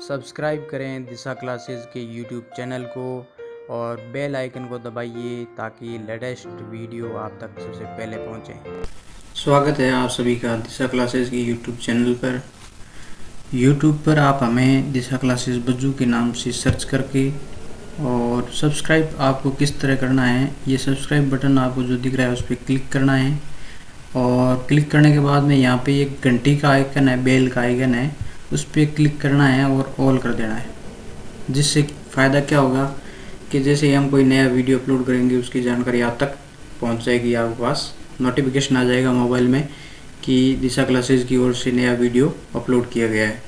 Subscribe करें दिशा classes के YouTube channel को और बेल आइकन को दबाइए ताकि लेटेस्ट वीडियो आप तक सबसे पहले पहुंचे। स्वागत है आप सभी का दिशा क्लासेस के यूट्यूब चैनल पर। यूट्यूब पर आप हमें दिशा क्लासेस बज्जू के नाम से सर्च करके और सब्सक्राइब आपको किस तरह करना है, ये सब्सक्राइब बटन आपको जो दिख रहा है उस पर क्लिक करना है और क्लिक करने के बाद में यहाँ पे एक घंटी का आइकन है, बेल का आइकन है, उस पर क्लिक करना है और ऑल कर देना है। जिससे फ़ायदा क्या होगा कि जैसे ही हम कोई नया वीडियो अपलोड करेंगे उसकी जानकारी आप तक पहुंच जाएगी, आपके पास नोटिफिकेशन आ जाएगा मोबाइल में कि दिशा क्लासेस की ओर से नया वीडियो अपलोड किया गया है।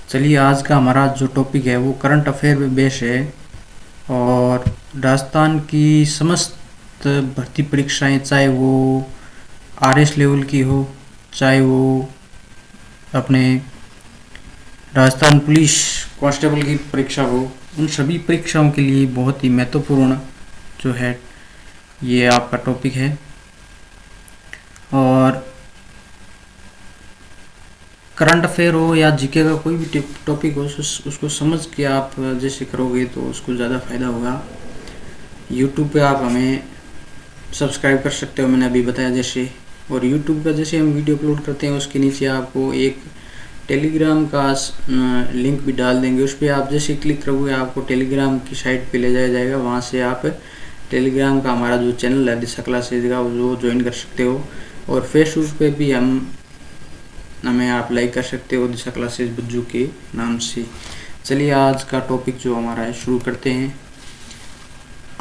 चलिए, आज का हमारा जो टॉपिक है वो करंट अफेयर पे बेस है और राजस्थान की समस्त भर्ती परीक्षाएं, चाहे वो आरएस लेवल की हो, चाहे वो अपने राजस्थान पुलिस कांस्टेबल की परीक्षा हो, उन सभी परीक्षाओं के लिए बहुत ही महत्वपूर्ण जो है ये आपका टॉपिक है। और करंट अफेयर हो या जीके का कोई भी टॉपिक हो, उसको समझ के आप जैसे करोगे तो उसको ज़्यादा फायदा होगा। यूट्यूब पे आप हमें सब्सक्राइब कर सकते हो, मैंने अभी बताया जैसे। और यूट्यूब का जैसे हम वीडियो अपलोड करते हैं उसके नीचे आपको एक टेलीग्राम का लिंक भी डाल देंगे, उस पर आप जैसे क्लिक करोगे आपको टेलीग्राम की साइट पे ले जाया जाएगा। वहाँ से आप टेलीग्राम का हमारा जो चैनल है दिशा क्लासेज का वो ज्वाइन कर सकते हो। और फेसबुक पे भी हमें आप लाइक कर सकते हो दिशा क्लासेज बज्जू के नाम से। चलिए, आज का टॉपिक जो हमारा है शुरू करते हैं।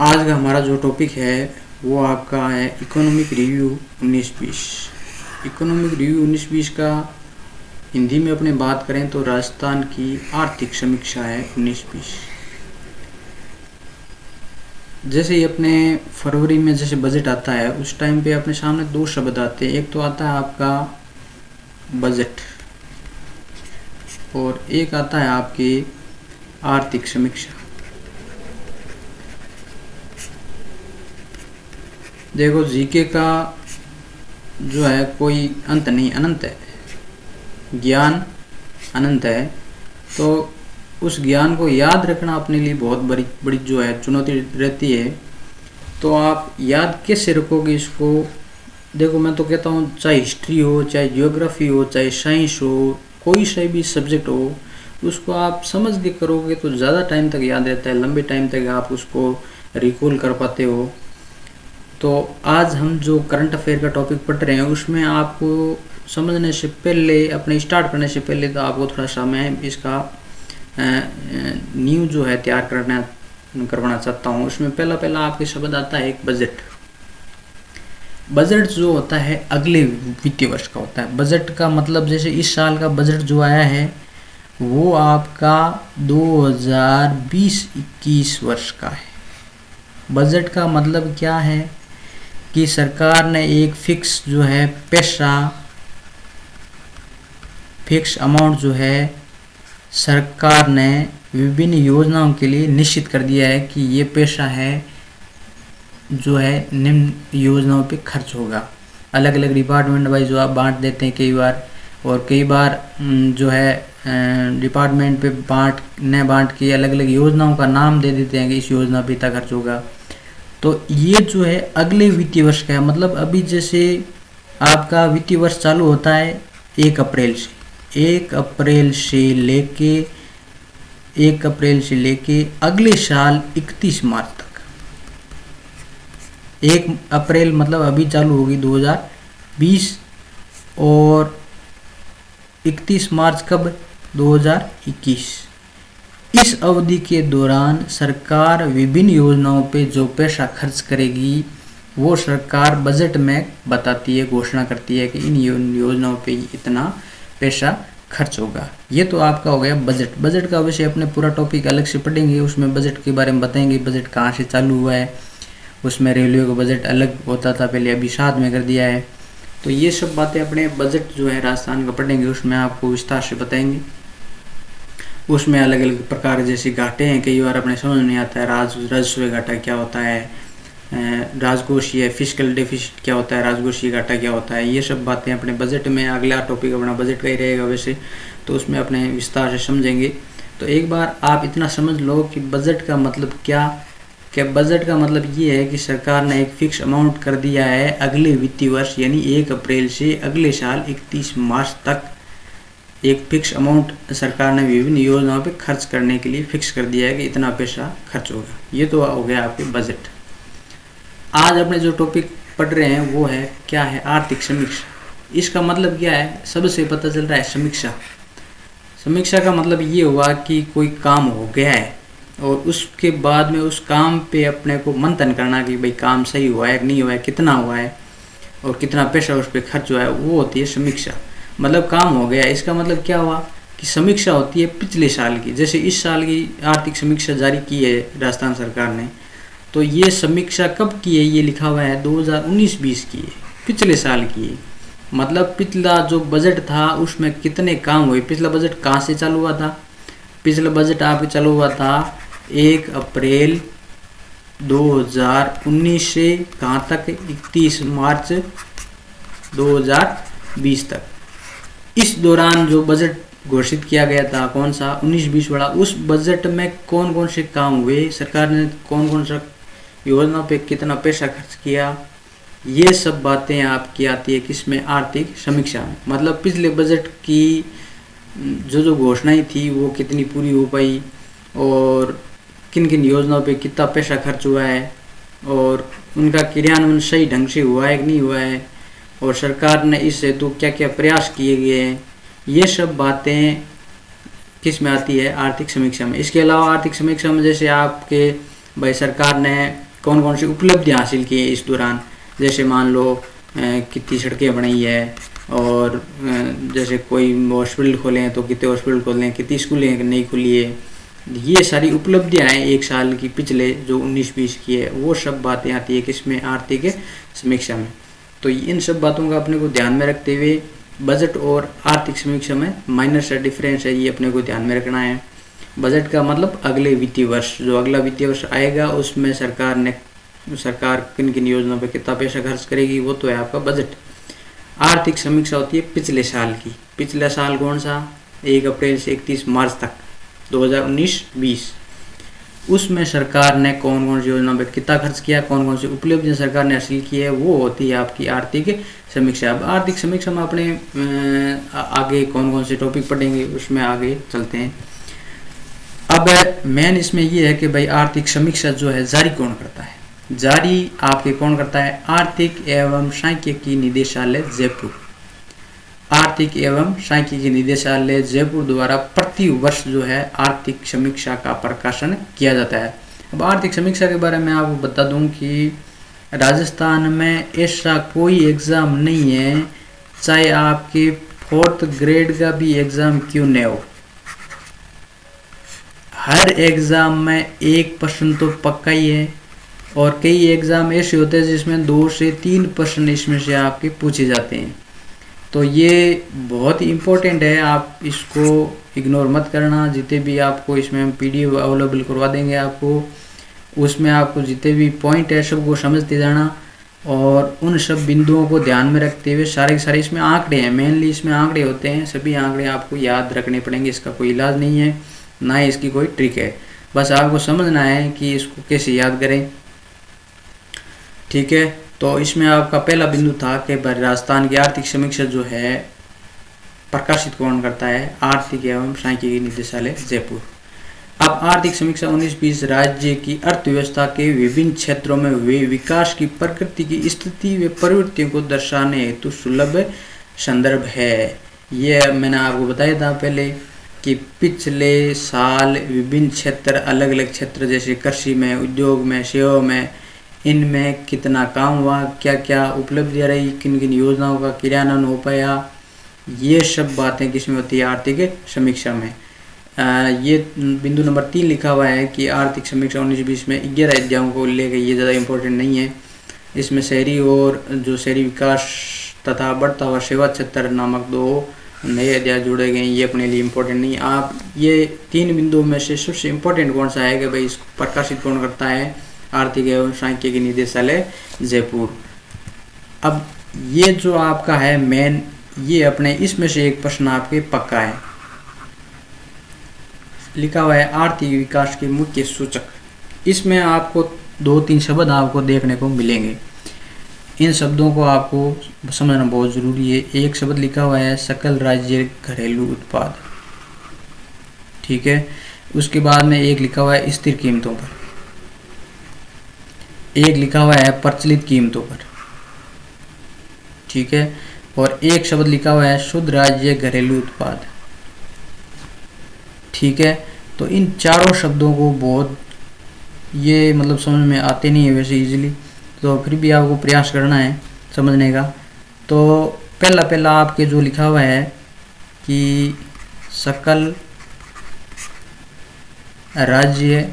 आज का हमारा जो टॉपिक है वो आपका है इकोनॉमिक रिव्यू 1920। इकोनॉमिक रिव्यू 1920 का हिंदी में अपने बात करें तो राजस्थान की आर्थिक समीक्षा है 1920। जैसे ही अपने फरवरी में जैसे बजट आता है उस टाइम पे अपने सामने दो शब्द आते हैं, एक तो आता है आपका बजट और एक आता है आपकी आर्थिक समीक्षा। देखो, जीके का जो है कोई अंत नहीं, अनंत है, ज्ञान अनंत है। तो उस ज्ञान को याद रखना अपने लिए बहुत बड़ी बड़ी जो है चुनौती रहती है। तो आप याद कैसे रखोगे इसको? देखो, मैं तो कहता हूँ चाहे हिस्ट्री हो, चाहे ज्योग्राफी हो, चाहे साइंस हो, कोई सा भी सब्जेक्ट हो, उसको आप समझ के करोगे तो ज़्यादा टाइम तक याद रहता है, लंबे टाइम तक आप उसको रिकॉल कर पाते हो। तो आज हम जो करंट अफेयर का टॉपिक पढ़ रहे हैं उसमें आपको समझने से पहले, अपने स्टार्ट करने से पहले तो आपको थोड़ा सा मैं इसका न्यू जो है तैयार करवाना चाहता हूँ। उसमें पहला आपके शब्द आता है एक बजट। बजट जो होता है अगले वित्तीय वर्ष का होता है। बजट का मतलब जैसे इस साल का बजट जो आया है वो आपका 2020-21 वर्ष का है। बजट का मतलब क्या है कि सरकार ने एक फिक्स जो है पैसा, फिक्स अमाउंट जो है सरकार ने विभिन्न योजनाओं के लिए निश्चित कर दिया है कि ये पैसा है जो है निम्न योजनाओं पे खर्च होगा। अलग अलग डिपार्टमेंट वाइज जो आप बांट देते हैं कई बार, और कई बार जो है डिपार्टमेंट पे बांट के अलग अलग योजनाओं का नाम दे देते हैं कि इस योजना पे इतना खर्च होगा। तो ये जो है अगले वित्तीय वर्ष का है। मतलब अभी जैसे आपका वित्तीय वर्ष चालू होता है 1 अप्रैल से लेके अगले साल 31 मार्च तक। 1 अप्रैल मतलब अभी चालू होगी 2020 और 31 मार्च कब? 2021। इस अवधि के दौरान सरकार विभिन्न योजनाओं पे जो पैसा खर्च करेगी वो सरकार बजट में बताती है, घोषणा करती है कि इन योजनाओं पे इतना पैसा खर्च होगा। ये तो आपका हो गया बजट। बजट का वैसे अपने पूरा टॉपिक अलग से पढ़ेंगे, उसमें बजट के बारे में बताएंगे, बजट कहाँ से चालू हुआ है। उसमें रेलवे का बजट अलग होता था पहले, अभी साथ में कर दिया है। तो ये सब बातें अपने बजट जो है राजस्थान का पढ़ेंगे, उसमें आपको विस्तार से बताएंगे। उसमें अलग अलग प्रकार जैसे घाटे हैं, कई बार अपने समझ नहीं आता है राजस्व घाटा क्या होता है, राजकोषीय फिस्कल डेफिसिट क्या होता है, राजकोषीय घाटा क्या होता है, ये सब बातें अपने बजट में, अगला टॉपिक अपना बजट का ही रहेगा वैसे, तो उसमें अपने विस्तार से समझेंगे। तो एक बार आप इतना समझ लो कि बजट का मतलब क्या बजट का मतलब ये है कि सरकार ने एक फिक्स अमाउंट कर दिया है अगले वित्तीय वर्ष यानी 1 अप्रैल से अगले साल 31 मार्च तक एक फिक्स अमाउंट सरकार ने विभिन्न योजनाओं पे खर्च करने के लिए फिक्स कर दिया है कि इतना पैसा खर्च होगा। ये तो हो गया आपके बजट। आज अपने जो टॉपिक पढ़ रहे हैं वो है क्या है, आर्थिक समीक्षा। इसका मतलब क्या है, सबसे पता चल रहा है समीक्षा। समीक्षा का मतलब ये हुआ कि कोई काम हो गया है और उसके बाद में उस काम पे अपने को मंथन करना कि भाई काम सही हुआ है कि नहीं हुआ है, कितना हुआ है और कितना पैसा उस पर खर्च हुआ है, वो होती है समीक्षा। मतलब काम हो गया। इसका मतलब क्या हुआ कि समीक्षा होती है पिछले साल की। जैसे इस साल की आर्थिक समीक्षा जारी की है राजस्थान सरकार ने, तो ये समीक्षा कब की है, ये लिखा हुआ है 2019-20 की है, पिछले साल की है। मतलब पिछला जो बजट था उसमें कितने काम हुए। पिछला बजट कहाँ से चालू हुआ था, पिछला बजट आपके चालू हुआ था 1 अप्रैल 2019 से कहाँ तक, 31 मार्च 2020 तक। इस दौरान जो बजट घोषित किया गया था कौन सा, 19-20 वाला, उस बजट में कौन कौन से काम हुए, सरकार ने कौन कौन सा योजना पे कितना पैसा खर्च किया, ये सब बातें आपकी आती है किसमें, आर्थिक समीक्षा में। मतलब पिछले बजट की जो घोषणाएं थी वो कितनी पूरी हो पाई और किन किन योजनाओं पे कितना पैसा खर्च हुआ है और उनका क्रियान्वयन सही ढंग से हुआ है कि नहीं हुआ है और सरकार ने इस हेतु क्या क्या प्रयास किए गए हैं, ये सब बातें किस में आती है, आर्थिक समीक्षा में। इसके अलावा आर्थिक समीक्षा में जैसे आपके भाई सरकार ने कौन कौन सी उपलब्धियां हासिल की है इस दौरान, जैसे मान लो कितनी सड़कें बनाई है और जैसे कोई हॉस्पिटल खोले हैं तो कितने हॉस्पिटल खोले हैं, कितनी स्कूलें नहीं खुली है, ये सारी उपलब्धियां हैं एक साल की पिछले जो 19-20 की है, वो सब बातें आती है किसमें, आर्थिक समीक्षा में। तो इन सब बातों का अपने को ध्यान में रखते हुए बजट और आर्थिक समीक्षा में माइनर सा डिफरेंस है, ये अपने को ध्यान में रखना है। बजट का मतलब अगले वित्तीय वर्ष, जो अगला वित्तीय वर्ष आएगा उसमें सरकार किन किन योजनाओं पर कितना पैसा खर्च करेगी, वो तो है आपका बजट। आर्थिक समीक्षा होती है पिछले साल की। पिछला साल कौन सा, 1 अप्रैल से 31 मार्च तक 2019-20, उसमें सरकार ने कौन कौन सी योजनाओं पर कितना खर्च किया, कौन कौन सी उपलब्धियां सरकार ने हासिल की है, वो होती है आपकी आर्थिक समीक्षा। अब आर्थिक समीक्षा में अपने आगे कौन कौन से टॉपिक पढ़ेंगे उसमें आगे चलते हैं। अब मेन इसमें ये है कि भाई आर्थिक समीक्षा जो है जारी कौन करता है, जारी आपके कौन करता है, आर्थिक एवं सांख्यिकी निदेशालय जयपुर। आर्थिक एवं सांख्यिकी निदेशालय जयपुर द्वारा प्रति वर्ष जो है आर्थिक समीक्षा का प्रकाशन किया जाता है। अब आर्थिक समीक्षा के बारे में आपको बता दूं कि राजस्थान में ऐसा कोई एग्ज़ाम नहीं है, चाहे आपके 4th ग्रेड का भी एग्ज़ाम क्यों न हो, हर एग्ज़ाम में 1% तो पक्का ही है और कई एग्ज़ाम ऐसे होते हैं जिसमें 2 से 3% इसमें से आपके पूछे जाते हैं। तो ये बहुत ही इम्पोर्टेंट है, आप इसको इग्नोर मत करना। जितने भी आपको इसमें हम PDF अवेलेबल करवा देंगे आपको, उसमें आपको जितने भी पॉइंट है सबको समझते जाना और उन सब बिंदुओं को ध्यान में रखते हुए सारे के सारे इसमें आंकड़े हैं, मेनली इसमें आंकड़े होते हैं, सभी आंकड़े आपको याद रखने पड़ेंगे। इसका कोई इलाज नहीं है, ना ही इसकी कोई ट्रिक है, बस आपको समझना है कि इसको कैसे याद करें, ठीक है। तो इसमें आपका पहला बिंदु था कि राजस्थान की आर्थिक समीक्षा जो है प्रकाशित कौन करता है, आर्थिक एवं सांख्यिकी निदेशालय जयपुर। अब आर्थिक समीक्षा 19-20 राज्य की अर्थव्यवस्था के विभिन्न क्षेत्रों में हुए विकास की प्रकृति की स्थिति व प्रवृत्तियों को दर्शाने हेतु सुलभ संदर्भ है। यह मैंने आपको बताया था पहले कि पिछले साल विभिन्न क्षेत्र, अलग अलग क्षेत्र जैसे कृषि में, उद्योग में, सेवा में, इनमें कितना काम हुआ, क्या क्या उपलब्धियाँ रही, किन किन योजनाओं का क्रियान्वयन हो पाया, ये सब बातें किसमें होती है, आर्थिक समीक्षा में। ये बिंदु नंबर 3 लिखा हुआ है कि आर्थिक समीक्षा 19-20 में 11 अध्यायों को लेकर, ये ज़्यादा इम्पोर्टेंट नहीं है। इसमें शहरी और जो शहरी विकास तथा बढ़ता हुआ सेवा क्षेत्र नामक 2 नए अध्याय जोड़े गए, ये अपने लिए इम्पोर्टेंट नहीं। आप ये 3 बिंदुओं में से सबसे इम्पोर्टेंट कौन सा है कि भाई इसको प्रकाशित कौन करता है, आर्थिक एवं सांख्यिकी निदेशालय जयपुर। अब ये जो आपका है मेन, ये अपने इसमें से एक प्रश्न आपके पक्का है। लिखा हुआ है आर्थिक विकास के मुख्य सूचक। इसमें आपको 2-3 शब्द आपको देखने को मिलेंगे। इन शब्दों को आपको समझना बहुत ज़रूरी है। एक शब्द लिखा हुआ है सकल राज्य घरेलू उत्पाद, ठीक है। उसके बाद में एक लिखा हुआ है स्थिर कीमतों पर, एक लिखा हुआ है प्रचलित कीमतों पर, ठीक है। और एक शब्द लिखा हुआ है शुद्ध राज्य घरेलू उत्पाद, ठीक है। तो इन चारों शब्दों को बहुत ये मतलब समझ में आते नहीं है वैसे इजीली, तो फिर भी आपको प्रयास करना है समझने का। तो पहला आपके जो लिखा हुआ है कि सकल राज्य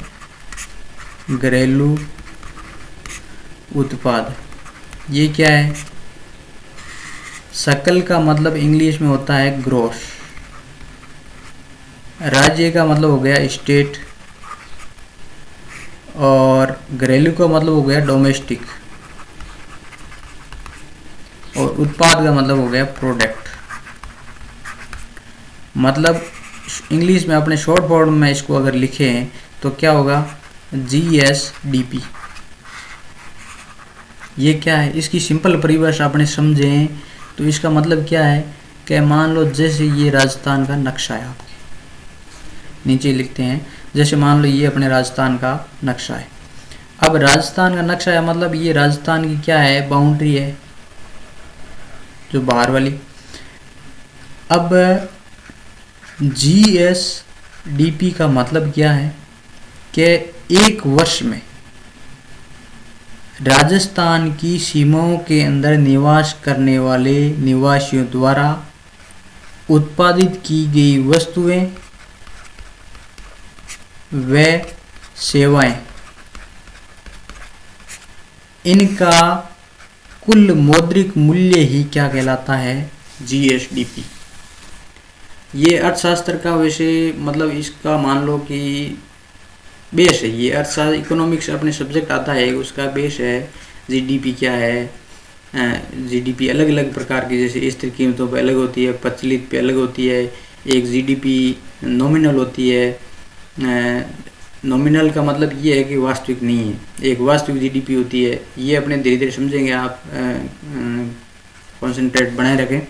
घरेलू उत्पाद, ये क्या है? सकल का मतलब इंग्लिश में होता है ग्रॉस, राज्य का मतलब हो गया स्टेट, और घरेलू का मतलब हो गया डोमेस्टिक, और उत्पाद का मतलब हो गया प्रोडक्ट। मतलब इंग्लिश में अपने शॉर्ट फॉर्म में इसको अगर लिखें तो क्या होगा? GSDP। ये क्या है? इसकी सिंपल परिभाषा अपने समझें तो इसका मतलब क्या है कि मान लो जैसे ये राजस्थान का नक्शा है, आपके नीचे लिखते हैं, जैसे मान लो ये अपने राजस्थान का नक्शा है। अब राजस्थान का नक्शा है मतलब ये राजस्थान की क्या है? बाउंड्री है जो बाहर वाली। अब GSDP का मतलब क्या है कि एक वर्ष में राजस्थान की सीमाओं के अंदर निवास करने वाले निवासियों द्वारा उत्पादित की गई वस्तुएं व सेवाएं, इनका कुल मौद्रिक मूल्य ही क्या कहलाता है? GSDP। ये अर्थशास्त्र का वैसे मतलब इसका मान लो कि बेस है, ये अर्थशास्त्र इकोनॉमिक्स अपने सब्जेक्ट आता है उसका बेस है। GDP क्या है? GDP अलग अलग प्रकार की, जैसे स्थिर कीमतों पे अलग होती है, प्रचलित पे अलग होती है। एक GDP नॉमिनल होती है। नॉमिनल का मतलब ये है कि वास्तविक नहीं है, एक वास्तविक GDP होती है। ये अपने धीरे धीरे समझेंगे आप, कॉन्सेंट्रेट बनाए रखें।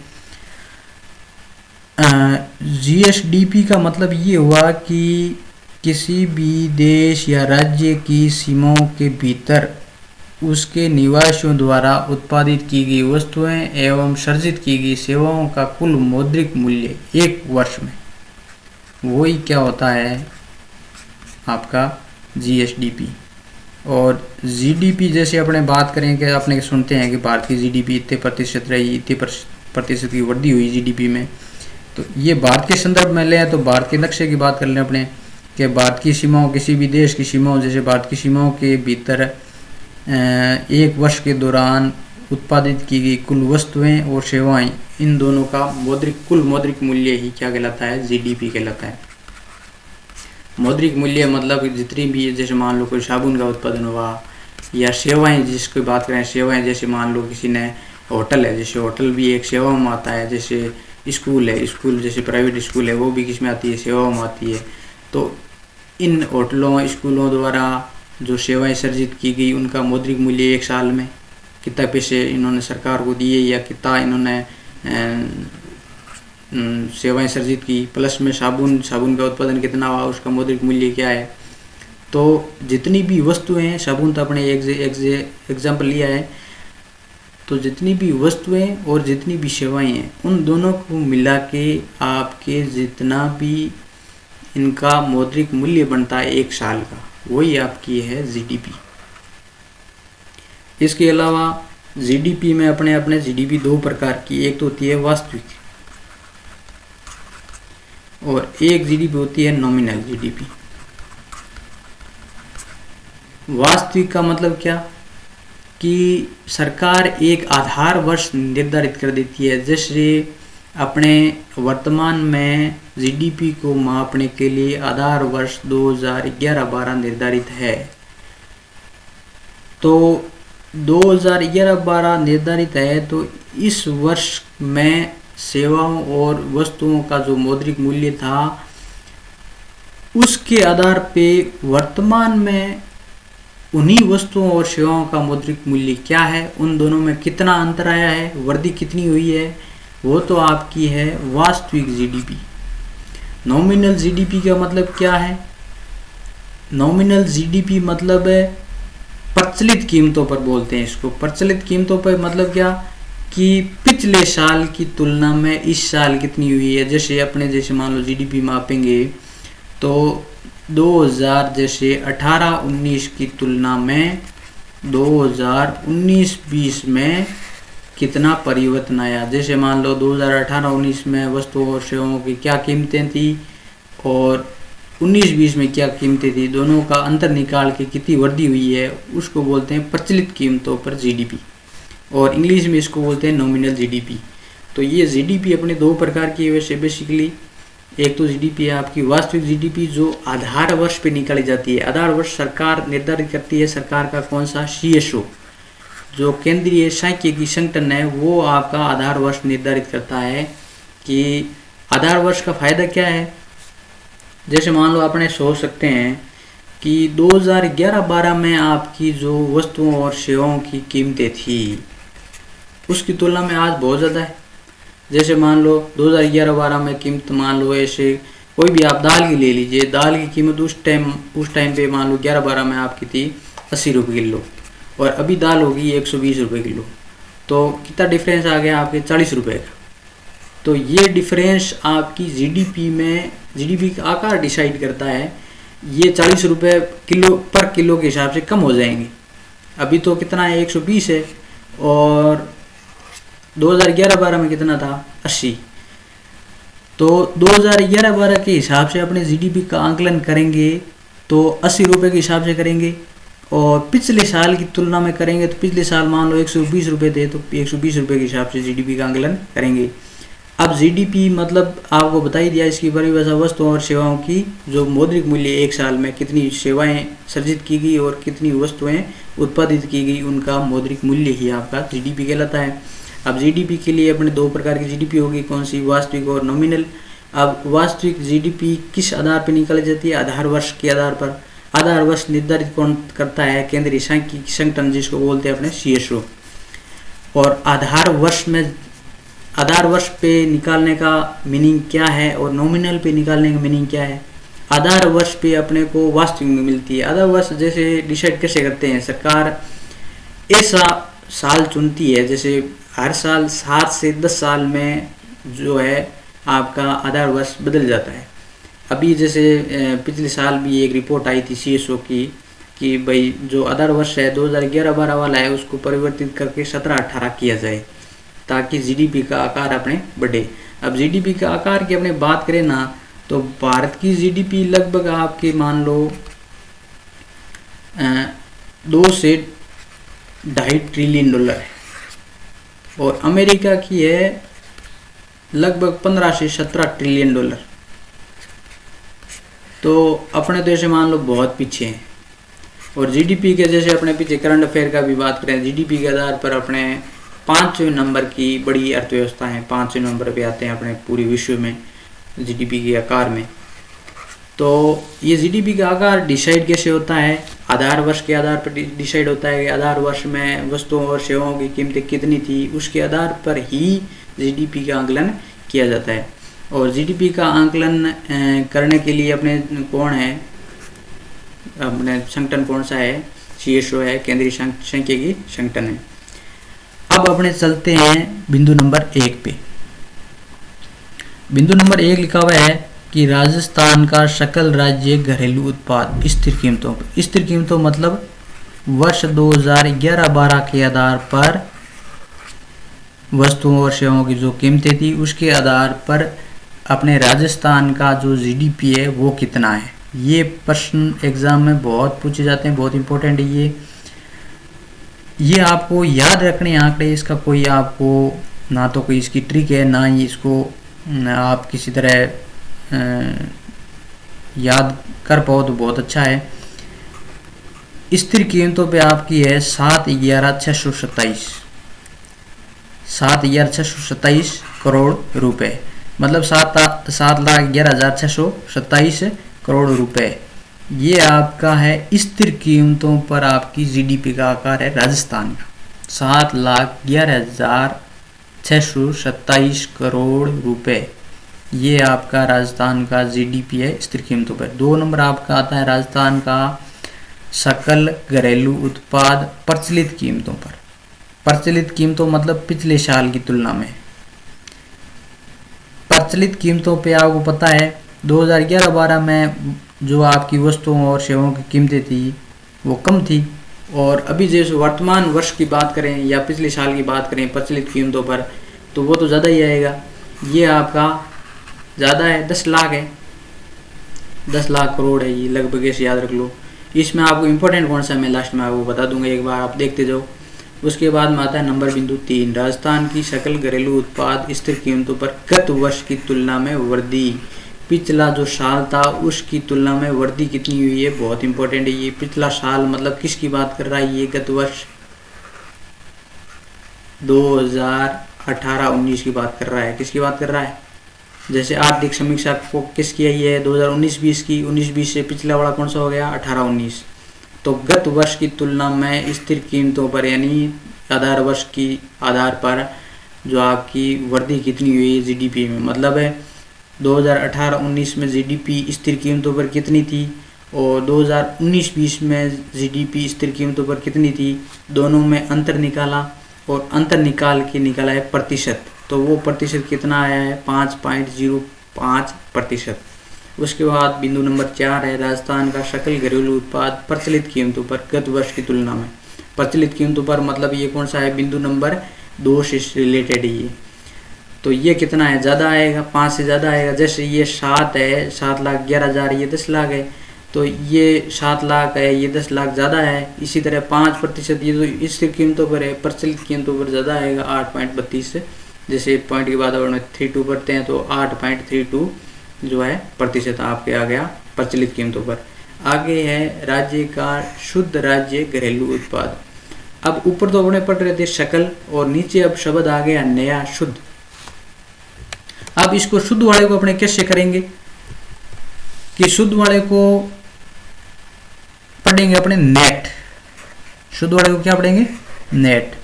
GSDP का मतलब ये हुआ कि किसी भी देश या राज्य की सीमाओं के भीतर उसके निवासियों द्वारा उत्पादित की गई वस्तुएं एवं सर्जित की गई सेवाओं का कुल मौद्रिक मूल्य एक वर्ष में, वही क्या होता है? आपका GSDP। और GDP जैसे अपने बात करें कि अपने सुनते हैं कि भारत की GDP इतने प्रतिशत रही, इतने प्रतिशत की वृद्धि हुई GDP में। तो ये भारत के संदर्भ में लें तो भारत के नक्शे की बात कर लें अपने, कि भारत की सीमाओं, किसी भी देश की सीमाओं, जैसे भारत की सीमाओं के भीतर एक वर्ष के दौरान उत्पादित की गई कुल वस्तुएं और सेवाएं, इन दोनों का कुल मौद्रिक मूल्य ही क्या कहलाता है? GDP कहलाता है। मौद्रिक मूल्य मतलब जितनी भी, जैसे मान लो कोई साबुन का उत्पादन हुआ, या सेवाएं जिसकी बात करें, सेवाएं जैसे मान लो किसी ने होटल है, जैसे होटल भी एक सेवा में आता है। जैसे स्कूल है, स्कूल जैसे प्राइवेट स्कूल है वो भी किस में आती है? सेवा में आती है। तो इन होटलों स्कूलों द्वारा जो सेवाएं सर्जित की गई उनका मौद्रिक मूल्य एक साल में कितना पैसे इन्होंने सरकार को दिए या कितना इन्होंने सेवाएं सर्जित की, प्लस में साबुन का उत्पादन कितना हुआ, उसका मौद्रिक मूल्य क्या है। तो जितनी भी वस्तुएं हैं, साबुन तो अपने एग्जाम्पल लिया है, तो जितनी भी वस्तुएं और जितनी भी सेवाएं हैं उन दोनों को मिला के आपके जितना भी इनका मौद्रिक मूल्य बनता है एक साल का, वही आपकी है GDP। इसके अलावा GDP में अपने GDP दो प्रकार की, एक तो होती है वास्तविक और एक GDP होती है नॉमिनल GDP। वास्तविक का मतलब क्या कि सरकार एक आधार वर्ष निर्धारित कर देती है। जैसे अपने वर्तमान में GDP को मापने के लिए आधार वर्ष 2011-12 निर्धारित है। तो 2011-12 निर्धारित है, तो इस वर्ष में सेवाओं और वस्तुओं का जो मौद्रिक मूल्य था उसके आधार पे वर्तमान में उन्हीं वस्तुओं और सेवाओं का मौद्रिक मूल्य क्या है, उन दोनों में कितना अंतर आया है, वृद्धि कितनी हुई है, वो तो आपकी है वास्तविक जीडीपी। नॉमिनल जीडीपी का मतलब क्या है? नॉमिनल जीडीपी मतलब है प्रचलित कीमतों पर बोलते हैं इसको। प्रचलित कीमतों पर मतलब क्या कि पिछले साल की तुलना में इस साल कितनी हुई है। जैसे मान लो जीडीपी मापेंगे तो 2000 जैसे 18-19 की तुलना में 2019-20 में कितना परिवर्तन आया। जैसे मान लो 2018-19 में वस्तुओं और सेवाओं की क्या कीमतें थी और 19-20 में क्या कीमतें थी, दोनों का अंतर निकाल के कितनी वृद्धि हुई है, उसको बोलते हैं प्रचलित कीमतों पर जीडीपी, और इंग्लिश में इसको बोलते हैं नॉमिनल जीडीपी। तो ये जीडीपी अपने दो प्रकार की है वैसे बेसिकली। एक तो जीडीपी है आपकी वास्तविक जीडीपी जो आधार वर्ष पे निकाली जाती है। आधार वर्ष सरकार निर्धारित करती है, सरकार का कौन सा CSO जो केंद्रीय सांख्यिकी संगठन है वो आपका आधार वर्ष निर्धारित करता है कि आधार वर्ष का फायदा क्या है। जैसे मान लो आपने सोच सकते हैं कि 2011-12 में आपकी जो वस्तुओं और सेवाओं की कीमतें थी उसकी तुलना में आज बहुत ज़्यादा है। जैसे मान लो 2011-12 में कीमत मान लो ऐसे कोई भी आप दाल की ले लीजिए, दाल की कीमत उस टाइम पे मान लो 11-12 में आपकी थी 80 रुपये किलो और अभी दाल होगी 120 रुपये किलो। तो कितना डिफरेंस आ गया आपके 40 रुपये का। तो ये डिफरेंस आपकी जीडीपी में, जीडीपी का आकार डिसाइड करता है। ये 40 रुपये पर किलो के हिसाब से कम हो जाएंगे। अभी तो कितना है 120 है और 2011-12 में कितना था 80। तो 2011-12 के हिसाब से अपने जीडीपी का आंकलन करेंगे तो 80 रुपये के हिसाब से करेंगे और पिछले साल की तुलना में करेंगे तो पिछले साल मान लो 120 रुपये थे तो 120 रुपये के हिसाब से जीडीपी का आंकलन करेंगे। अब जीडीपी मतलब आपको बता ही दिया, इसकी परिभाषा वस्तुओं और सेवाओं की जो मौद्रिक मूल्य एक साल में कितनी सेवाएं सर्जित की गई और कितनी वस्तुएं उत्पादित की गई, उनका मौद्रिक मूल्य ही आपका जीडीपी कहलाता है। अब जीडीपी के लिए अपने दो प्रकार की जीडीपी होगी, कौन सी, वास्तविक और नॉमिनल। अब वास्तविक जीडीपी किस आधार पर निकाली जाती है? आधार वर्ष के आधार पर। आधार वर्ष निर्धारित कौन करता है? केंद्रीय सांख्यिकी संगठन जिसको बोलते हैं अपने CSO। और आधार वर्ष पे निकालने का मीनिंग क्या है और नॉमिनल पे निकालने का मीनिंग क्या है? आधार वर्ष पे अपने को वास्तविक में मिलती है। आधार वर्ष जैसे डिसाइड कैसे करते हैं, सरकार ऐसा साल चुनती है, जैसे हर साल 7 से 10 साल में जो है आपका आधार वर्ष बदल जाता है। अभी जैसे पिछले साल भी एक रिपोर्ट आई थी CSO की कि भाई जो आधार वर्ष है 2011-12 वाला है उसको परिवर्तित करके 17-18 किया जाए ताकि जीडीपी का आकार अपने बढ़े। अब जीडीपी का आकार की अपने बात करें ना तो भारत की जीडीपी लगभग आपके मान लो 2 से $2.5 ट्रिलियन है और अमेरिका की है लगभग 15 से 17 ट्रिलियन डॉलर। तो अपने तो ऐसे मान लो बहुत पीछे हैं। और जीडीपी के जैसे अपने पीछे करंट अफेयर का भी बात करें, जीडीपी के आधार पर अपने 5वें नंबर की बड़ी अर्थव्यवस्था है, 5वें नंबर पे आते हैं अपने पूरी विश्व में जीडीपी के आकार में। तो ये जीडीपी का आकार डिसाइड कैसे होता है? आधार वर्ष के आधार पर डिसाइड होता है कि आधार वर्ष में वस्तुओं और सेवाओं की कीमतें कितनी थी, उसके आधार पर ही जीडीपी का आंकलन किया जाता है। और जीडीपी का आंकलन करने के लिए अपने कौन है, अपने संगठन कौन सा है? CSO है, केंद्रीय सांख्यिकी संगठन है। अब अपने चलते हैं बिंदु नंबर 1 पे। बिंदु नंबर 1 लिखा हुआ है कि राजस्थान का सकल राज्य घरेलू उत्पाद स्थिर कीमतों पर। स्थिर कीमतों मतलब वर्ष 2011-12 के आधार पर वस्तुओं और सेवाओं की जो कीमतें थी उसके आधार पर अपने राजस्थान का जो जीडीपी है वो कितना है। ये प्रश्न एग्जाम में बहुत पूछे जाते हैं, बहुत इंपॉर्टेंट है ये आपको याद रखने आंकड़े। इसका कोई आपको ना तो कोई इसकी ट्रिक है ना ही इसको आप किसी तरह याद कर पाओ तो बहुत अच्छा है। स्थिर कीमतों पे आपकी है 7,11,627 7,11,627 करोड़ रुपए, मतलब 7,11,627 करोड़ रुपए। ये आपका है स्थिर कीमतों पर आपकी जीडीपी का आकार है राजस्थान का 7,11,627 करोड़ रुपए। ये आपका राजस्थान का जीडीपी है स्थिर कीमतों पर। 2 नंबर आपका आता है राजस्थान का सकल घरेलू उत्पाद प्रचलित कीमतों पर। प्रचलित कीमतों मतलब पिछले साल की तुलना में। प्रचलित कीमतों पे आपको पता है 2011-12 में जो आपकी वस्तुओं और सेवाओं की कीमतें थी वो कम थी, और अभी जैसे वर्तमान वर्ष की बात करें या पिछले साल की बात करें प्रचलित कीमतों पर, तो वो तो ज़्यादा ही आएगा। ये आपका ज़्यादा है, 10 लाख है, 10 लाख करोड़ है ये लगभग, ऐसे याद रख लो। इसमें आपको इम्पोर्टेंट कौन सा मैं लास्ट में आपको बता दूंगा, एक बार आप देखते जाओ। उसके बाद में आता है नंबर बिंदु 3, राजस्थान की सकल घरेलू उत्पाद स्थिर कीमतों पर गत वर्ष की तुलना में वृद्धि। पिछला जो साल था उसकी तुलना में वृद्धि कितनी हुई है, बहुत इंपॉर्टेंट है ये। पिछला साल मतलब किसकी बात कर रहा है ये, गत वर्ष 2018-19 की बात कर रहा है। किसकी बात कर रहा है, जैसे आर्थिक समीक्षा को किसकी आई है 2019-20 की, 19-20 से पिछला वाला कौन सा हो गया 18-19। तो गत वर्ष की तुलना में स्थिर कीमतों पर यानी आधार वर्ष की आधार पर जो आपकी वृद्धि कितनी हुई है जीडीपी में, मतलब है 2018-19 में जीडीपी स्थिर कीमतों पर कितनी थी और 2019-20 में जीडीपी स्थिर कीमतों पर कितनी थी, दोनों में अंतर निकाला और अंतर निकाल के निकाला है प्रतिशत। तो वो प्रतिशत कितना आया है 5.05%। उसके बाद बिंदु नंबर 4 है राजस्थान का सकल घरेलू उत्पाद प्रचलित कीमतों पर गत वर्ष की तुलना में। प्रचलित कीमतों पर मतलब ये कौन सा है, बिंदु नंबर 2 से रिलेटेड ये। तो ये कितना है, ज़्यादा आएगा, 5 से ज़्यादा आएगा। जैसे ये 7 है, 7,11,000, ये 10 लाख है, तो ये 7 लाख है, ये 10 लाख ज़्यादा है। इसी तरह 5% ये तो स्थिर कीमतों पर है, प्रचलित कीमतों पर ज़्यादा आएगा 8.32 से। जैसे पॉइंट के बाद अगर 32 पढ़ते हैं तो 8.32 जो है प्रतिशत आपके आ गया प्रचलित कीमतों पर। आगे है राज्य का शुद्ध राज्य घरेलू उत्पाद। अब ऊपर तो अपने पढ़ रहे थे सकल, और नीचे अब शब्द आ गया नया शुद्ध। अब इसको शुद्ध वाले को अपने कैसे करेंगे कि शुद्ध वाले को पढ़ेंगे अपने नेट। शुद्ध वाले को क्या पढ़ेंगे, नेट।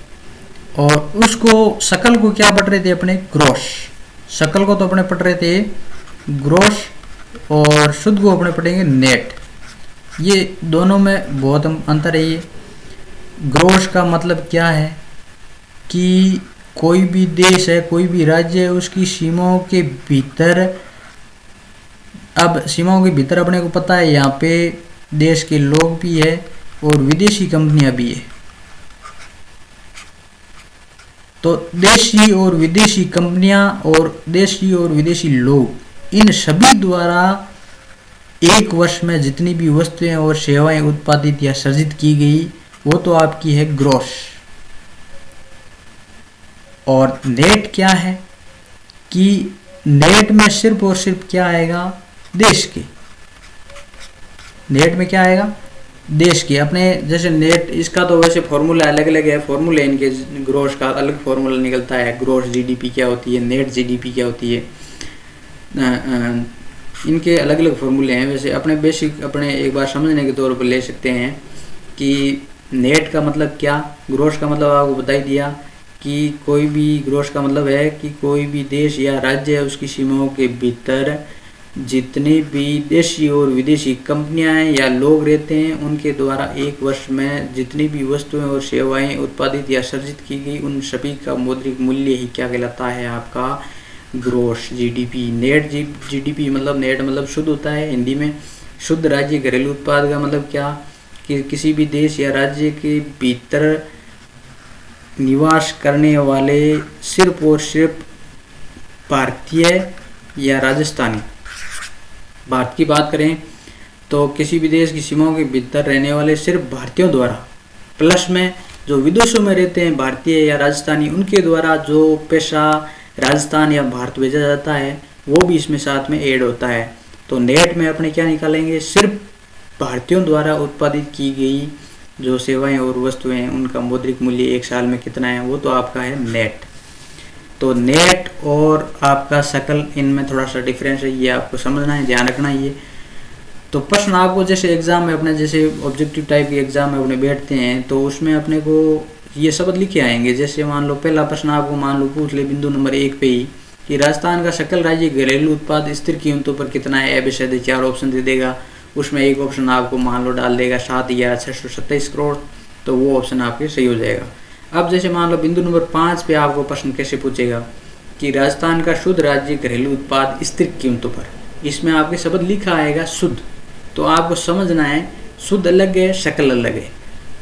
और उसको सकल को क्या पढ़ रहे थे अपने, ग्रोस। सकल को तो अपने पढ़ रहे थे ग्रोस, और शुद्ध को अपने पढ़ेंगे नेट। ये दोनों में बहुत अंतर है। ये ग्रोस का मतलब क्या है कि कोई भी देश है, कोई भी राज्य है, उसकी सीमाओं के भीतर, अब सीमाओं के भीतर अपने को पता है यहाँ पे देश के लोग भी है और विदेशी कंपनियां भी है। तो देशी और विदेशी कंपनियां और देशी और विदेशी लोग, इन सभी द्वारा एक वर्ष में जितनी भी वस्तुएं और सेवाएं उत्पादित या सृजित की गई वो तो आपकी है ग्रॉस। और नेट क्या है कि नेट में सिर्फ और सिर्फ क्या आएगा, देश के। नेट में क्या आएगा, देश के। अपने जैसे नेट, इसका तो वैसे फॉर्मूला अलग अलग है, फॉर्मूले इनके ग्रोस का अलग फॉर्मूला निकलता है। ग्रोस जीडीपी क्या होती है, नेट जीडीपी क्या होती है, इनके अलग अलग फॉर्मूले हैं। वैसे अपने बेसिक अपने एक बार समझने के तौर पर ले सकते हैं कि नेट का मतलब क्या, ग्रोस का मतलब आपको बता ही दिया कि कोई भी, ग्रोस का मतलब है कि कोई भी देश या राज्य है उसकी सीमाओं के भीतर जितनी भी देशी और विदेशी कंपनियां हैं या लोग रहते हैं उनके द्वारा एक वर्ष में जितनी भी वस्तुएं और सेवाएं उत्पादित या सृजित की गई उन सभी का मौद्रिक मूल्य ही क्या कहलाता है, आपका ग्रोस जीडीपी। नेट जीडीपी मतलब, नेट मतलब शुद्ध होता है हिंदी में। शुद्ध राज्य घरेलू उत्पाद का मतलब क्या कि किसी भी देश या राज्य के भीतर निवास करने वाले सिर्फ और सिर्फ भारतीय या राजस्थानी। भारत की बात करें तो किसी भी देश की सीमाओं के भीतर रहने वाले सिर्फ भारतीयों द्वारा, प्लस में जो विदेशों में रहते हैं भारतीय या राजस्थानी, उनके द्वारा जो पैसा राजस्थान या भारत भेजा जाता है वो भी इसमें साथ में ऐड होता है। तो नेट में अपने क्या निकालेंगे, सिर्फ भारतीयों द्वारा उत्पादित की गई जो सेवाएं और वस्तुएं हैं उनका मौद्रिक मूल्य एक साल में कितना है, वो तो आपका है नेट। तो नेट और आपका सकल, इनमें थोड़ा सा डिफरेंस है, ये आपको समझना है, ध्यान रखना है ये। तो प्रश्न आपको जैसे एग्जाम में अपने जैसे ऑब्जेक्टिव टाइप के एग्जाम में अपने बैठते हैं तो उसमें अपने को ये शब्द लिखे आएंगे। जैसे मान लो पहला प्रश्न आपको मान लो पूछ ले बिंदु नंबर 1 पे ही कि राजस्थान का सकल राज्य घरेलू उत्पाद स्थिर कीमतों पर कितना है, ए 4 ऑप्शन दे देगा। उसमें एक ऑप्शन आपको मान लो डाल देगा 7,627 करोड़, तो वो ऑप्शन आपके सही हो जाएगा। अब जैसे मान लो बिंदु नंबर 5 पे आपको प्रश्न कैसे पूछेगा कि राजस्थान का शुद्ध राज्य घरेलू उत्पाद स्थिर कीमतों पर, इसमें आपके शब्द लिखा आएगा शुद्ध। तो आपको समझना है शुद्ध अलग है, शकल अलग है।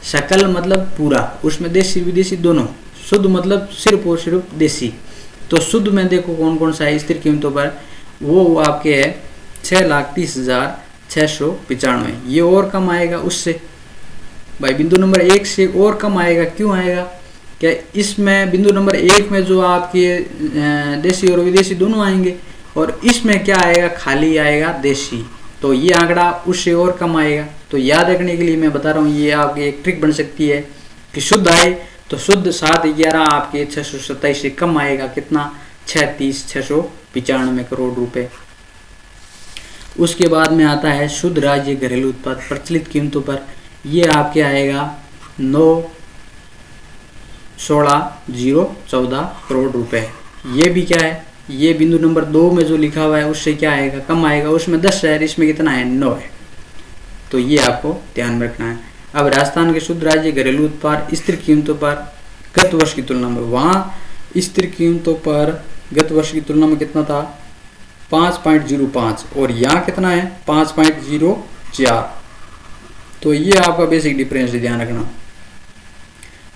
शकल मतलब पूरा, उसमें देसी विदेशी दोनों, शुद्ध मतलब सिर्फ और सिर्फ देसी। तो शुद्ध में देखो कौन कौन सा है स्थिर कीमतों पर, वो आपके है 6,30,695। ये और कम आएगा उससे भाई, बिंदु नंबर 1 से और कम आएगा। क्यों आएगा? क्या इसमें बिंदु नंबर 1 में जो आपके देसी और विदेशी दोनों आएंगे और इसमें क्या आएगा, खाली आएगा देसी। तो ये आंकड़ा उससे और कम आएगा। तो याद रखने के लिए मैं बता रहा हूँ, ये आपकी एक ट्रिक बन सकती है कि शुद्ध आए तो शुद्ध 7,11 आपके 627 से कम आएगा। कितना? 36,695 करोड़ रुपए। उसके बाद में आता है शुद्ध राज्य घरेलू उत्पाद प्रचलित कीमतों पर, ये आपके आएगा 9,16,014 करोड़ रुपए। ये भी क्या है, ये बिंदु नंबर 2 में जो लिखा हुआ है उससे क्या आएगा, कम आएगा। उसमें 10 है, इसमें कितना है, 9 है। तो ये आपको ध्यान में रखना है। अब राजस्थान के शुद्ध राज्य घरेलू उत्पाद स्थिर कीमतों पर गत वर्ष की तुलना में, वहाँ स्थिर कीमतों पर गत वर्ष की तुलना में कितना था, 5.05, और यहाँ कितना है, 5.04। तो ये आपका बेसिक डिफरेंस है, ध्यान रखना।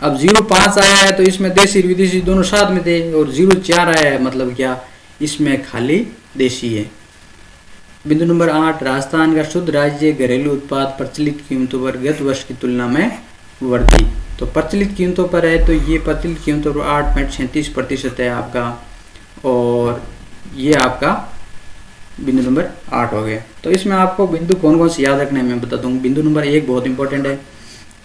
अब 0.5 आया है तो इसमें देसी विदेशी दोनों साथ में थे, और 0.4 आया है मतलब क्या, इसमें खाली देशी है। बिंदु नंबर 8, राजस्थान का शुद्ध राज्य घरेलू उत्पाद प्रचलित कीमतों पर गत वर्ष की तुलना में वृद्धि। तो प्रचलित कीमतों पर है तो ये प्रचलित कीमतों पर 8.37% है आपका, और ये आपका बिंदु नंबर 8 हो गया। तो इसमें आपको बिंदु कौन कौन से याद रखने हैं मैं बता दूँ। बिंदु नंबर 1 बहुत इंपॉर्टेंट है।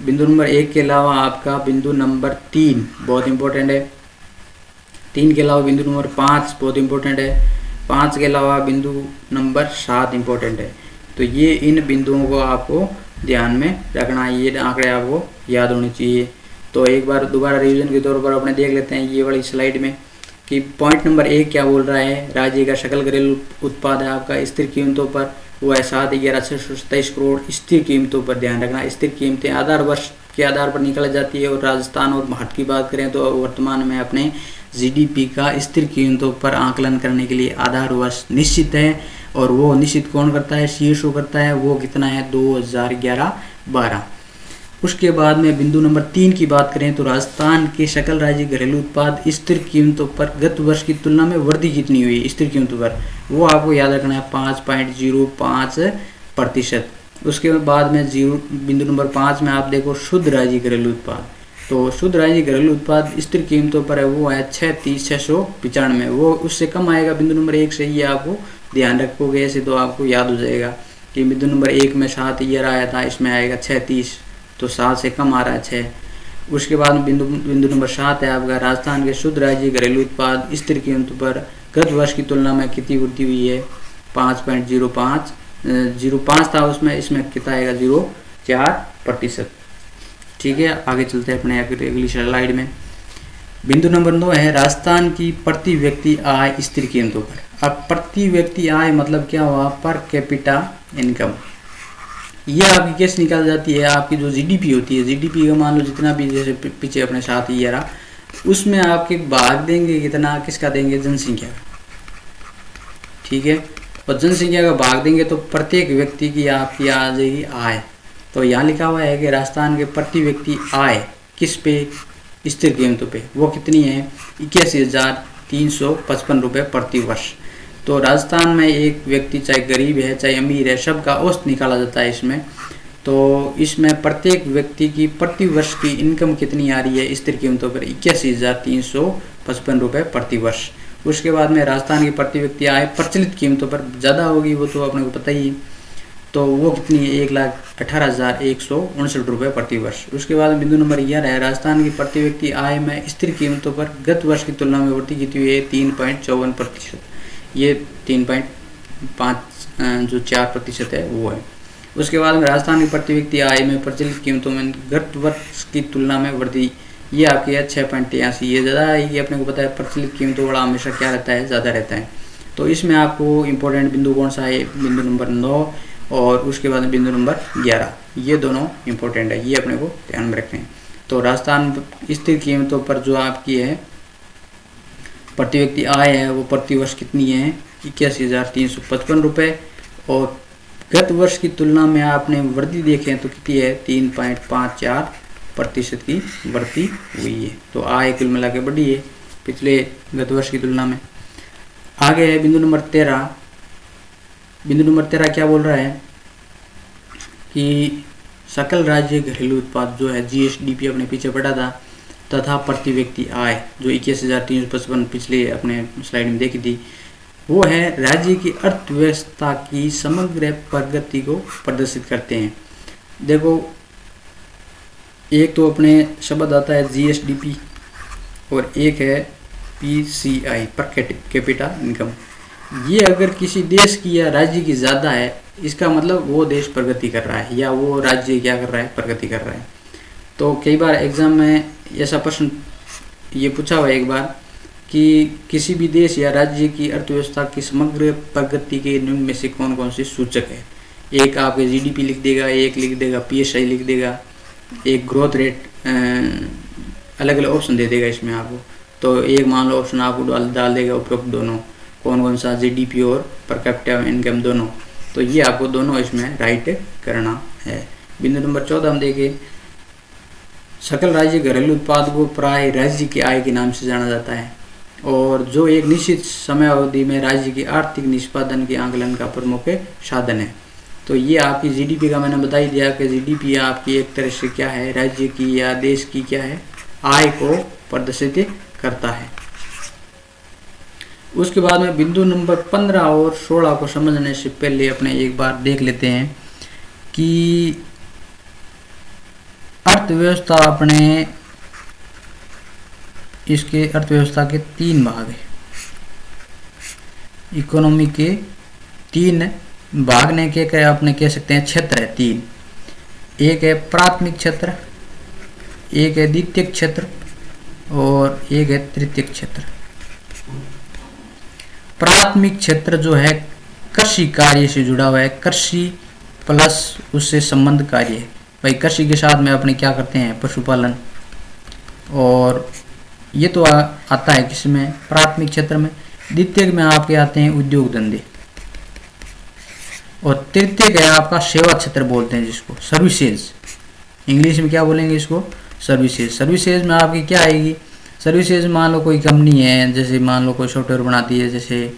बिंदु नंबर 1 के अलावा आपका बिंदु नंबर 3 बहुत इंपॉर्टेंट है। 3 के अलावा बिंदु नंबर 5 बहुत इंपॉर्टेंट है। 5 के अलावा बिंदु नंबर 7 इंपॉर्टेंट है। तो ये इन बिंदुओं को आपको ध्यान में रखना है, ये आंकड़े आपको याद होने चाहिए। तो एक बार दोबारा रिवीजन के तौर पर अपने देख लेते हैं ये वाली स्लाइड में कि पॉइंट नंबर 1 क्या बोल रहा है, राज्य का सकल घरेलू उत्पाद है आपका स्थिर कीमतों पर, वो है 7,11,627 करोड़ स्थिर कीमतों पर। ध्यान रखना, स्थिर कीमतें आधार वर्ष के आधार पर निकाली जाती है, और राजस्थान और भारत की बात करें तो वर्तमान में अपने जीडीपी का स्थिर कीमतों पर आकलन करने के लिए आधार वर्ष निश्चित है, और वो निश्चित कौन करता है, सीएसओ करता है। वो कितना है, 2011-12। उसके बाद में बिंदु नंबर 3 की बात करें तो राजस्थान के सकल राज्य घरेलू उत्पाद स्थिर कीमतों पर गत वर्ष की तुलना में वृद्धि कितनी हुई स्थिर कीमतों पर, वो आपको याद रखना है 5.05%। उसके बाद में बिंदु नंबर 5 में आप देखो शुद्ध राज्य घरेलू उत्पाद। तो शुद्ध राज्य घरेलू उत्पाद स्थिर कीमतों पर है, वो है 36,695। वो उससे कम आएगा बिंदु नंबर 1 से। ये आपको ध्यान रखोगे ऐसे तो आपको याद हो जाएगा कि बिंदु नंबर 1 में 7 आया था, इसमें आएगा 36, तो 7 से कम आ रहा है 6। उसके बाद बिंदु नंबर 7 है आपका राजस्थान के शुद्ध राज्य घरेलू उत्पाद स्थिर कीमतों पर गत वर्ष की तुलना में कितनी वृद्धि हुई है, 5.05। 0.5 था उसमें, इसमें कितना आएगा 0.4%। ठीक है, आगे चलते हैं अपने अगली स्लाइड में। बिंदु नंबर 9 है राजस्थान की प्रति व्यक्ति आय स्थिर कीमतों पर। अब प्रति व्यक्ति आय मतलब क्या हुआ, पर कैपिटा इनकम। ये आपकी कैसे निकाल जाती है, आपकी जो जीडीपी होती है, जीडीपी का मान लो जितना भी जैसे पीछे अपने 7 उसमें आपके भाग देंगे कितना, किसका देंगे, जनसंख्या। ठीक है, और जनसंख्या का भाग देंगे तो प्रत्येक व्यक्ति की आपकी आ जाएगी आय। तो यहाँ लिखा हुआ है कि राजस्थान के प्रति व्यक्ति आय किस पे, स्थिर कीमतों पे, वो कितनी है, 81,355 रुपये प्रति वर्ष। तो राजस्थान में एक व्यक्ति चाहे गरीब है चाहे अमीर है, सबका औसत निकाला जाता है इसमें। तो इसमें प्रत्येक व्यक्ति की प्रति वर्ष की इनकम कितनी आ रही है स्थिर कीमतों पर, 81,355 रुपये प्रति वर्ष। उसके बाद में राजस्थान की प्रति व्यक्ति आय प्रचलित कीमतों पर ज़्यादा होगी, वो तो अपने को पता ही है। तो वो कितनी है, 1,18,159 रुपये प्रति वर्ष। उसके बाद बिंदु नंबर 11 है राजस्थान की प्रति व्यक्ति आय में स्थिर कीमतों पर गत वर्ष की तुलना में वृद्धि कितनी हुई है, 3.54%। ये 3.54% है वो है। उसके बाद में राजस्थान की प्रति व्यक्ति आय में प्रचलित कीमतों में गत वर्ष की तुलना में वृद्धि, ये आपकी है 6.83। ये ज़्यादा है, ये अपने को पता है प्रचलित कीमतों वाला हमेशा क्या रहता है, ज़्यादा रहता है। तो इसमें आपको इम्पोर्टेंट बिंदु कौन सा है, बिंदु नंबर 9 और उसके बाद बिंदु नंबर 11, ये दोनों इम्पोर्टेंट है, ये अपने को ध्यान में रखें। तो राजस्थान स्थिर कीमतों पर जो आपकी है प्रति व्यक्ति आय है वो प्रति वर्ष कितनी है, 81,355 रुपये, और गत वर्ष की तुलना में आपने वृद्धि देखें तो कितनी है, 3.54% की वृद्धि हुई है। तो आय कुल मिला के बढ़ी है पिछले गत वर्ष की तुलना में। आगे है बिंदु नंबर 13। बिंदु नंबर 13 क्या बोल रहा है कि सकल राज्य घरेलू उत्पाद जो है GSDP अपने पीछे पड़ा था, तथा प्रति व्यक्ति आय जो 21,355 पिछले अपने स्लाइड में देखी थी, वो है राज्य की अर्थव्यवस्था की समग्र प्रगति को प्रदर्शित करते हैं। देखो एक तो अपने शब्द आता है GSDP और एक है PCI पर कैपिटा इनकम। ये अगर किसी देश की या राज्य की ज़्यादा है, इसका मतलब वो देश प्रगति कर रहा है या वो राज्य क्या कर रहा है, प्रगति कर रहा है। तो कई बार एग्जाम में ऐसा प्रश्न ये पूछा हुआ एक बार कि किसी भी देश या राज्य की अर्थव्यवस्था की समग्र प्रगति के निम्न में से कौन कौन से सूचक है। एक आपके GDP लिख देगा, एक लिख देगा PSI लिख देगा, एक ग्रोथ रेट, अलग अलग ऑप्शन दे देगा इसमें आपको। तो एक मान लो ऑप्शन आपको डाल देगा उपरोक्त दोनों, कौन कौन सा, GDP और पर कैपिटा इनकम दोनों। तो ये आपको दोनों इसमें राइट करना है। बिंदु नंबर 14 हम देखें, सकल राज्य घरेलू उत्पाद को प्राय राज्य की आय के नाम से जाना जाता है और जो एक निश्चित समय अवधि में राज्य की आर्थिक निष्पादन के आंकलन का प्रमुख साधन है। तो ये आपकी GDP का मैंने बता ही दिया कि GDP आपकी एक तरह से क्या है, राज्य की या देश की क्या है, आय को प्रदर्शित करता है। उसके बाद में बिंदु नंबर 15 और 16 को समझने से पहले अपने एक बार देख लेते हैं कि अर्थव्यवस्था अपने इसके अर्थव्यवस्था के 3 भाग है। इकोनॉमी के 3 भाग ने के अपने कह सकते हैं क्षेत्र है 3। एक है प्राथमिक क्षेत्र, एक है द्वितीयक क्षेत्र और एक है तृतीयक क्षेत्र। प्राथमिक क्षेत्र जो है कृषि कार्य से जुड़ा हुआ है, कृषि प्लस उससे संबंध कार्य है। भाई कृषि के साथ में अपने क्या करते हैं, पशुपालन, और ये तो आता है किसमें, प्राथमिक क्षेत्र में। द्वितीयक में आपके आते हैं उद्योग धंधे, और तृतीयक है आपका सेवा क्षेत्र बोलते हैं जिसको, सर्विसेज। इंग्लिश में क्या बोलेंगे इसको, सर्विसेज। सर्विसेज में आपकी क्या आएगी, सर्विसेज मान लो कोई कंपनी है, जैसे मान लो कोई सॉफ्टवेयर बनाती है जैसे,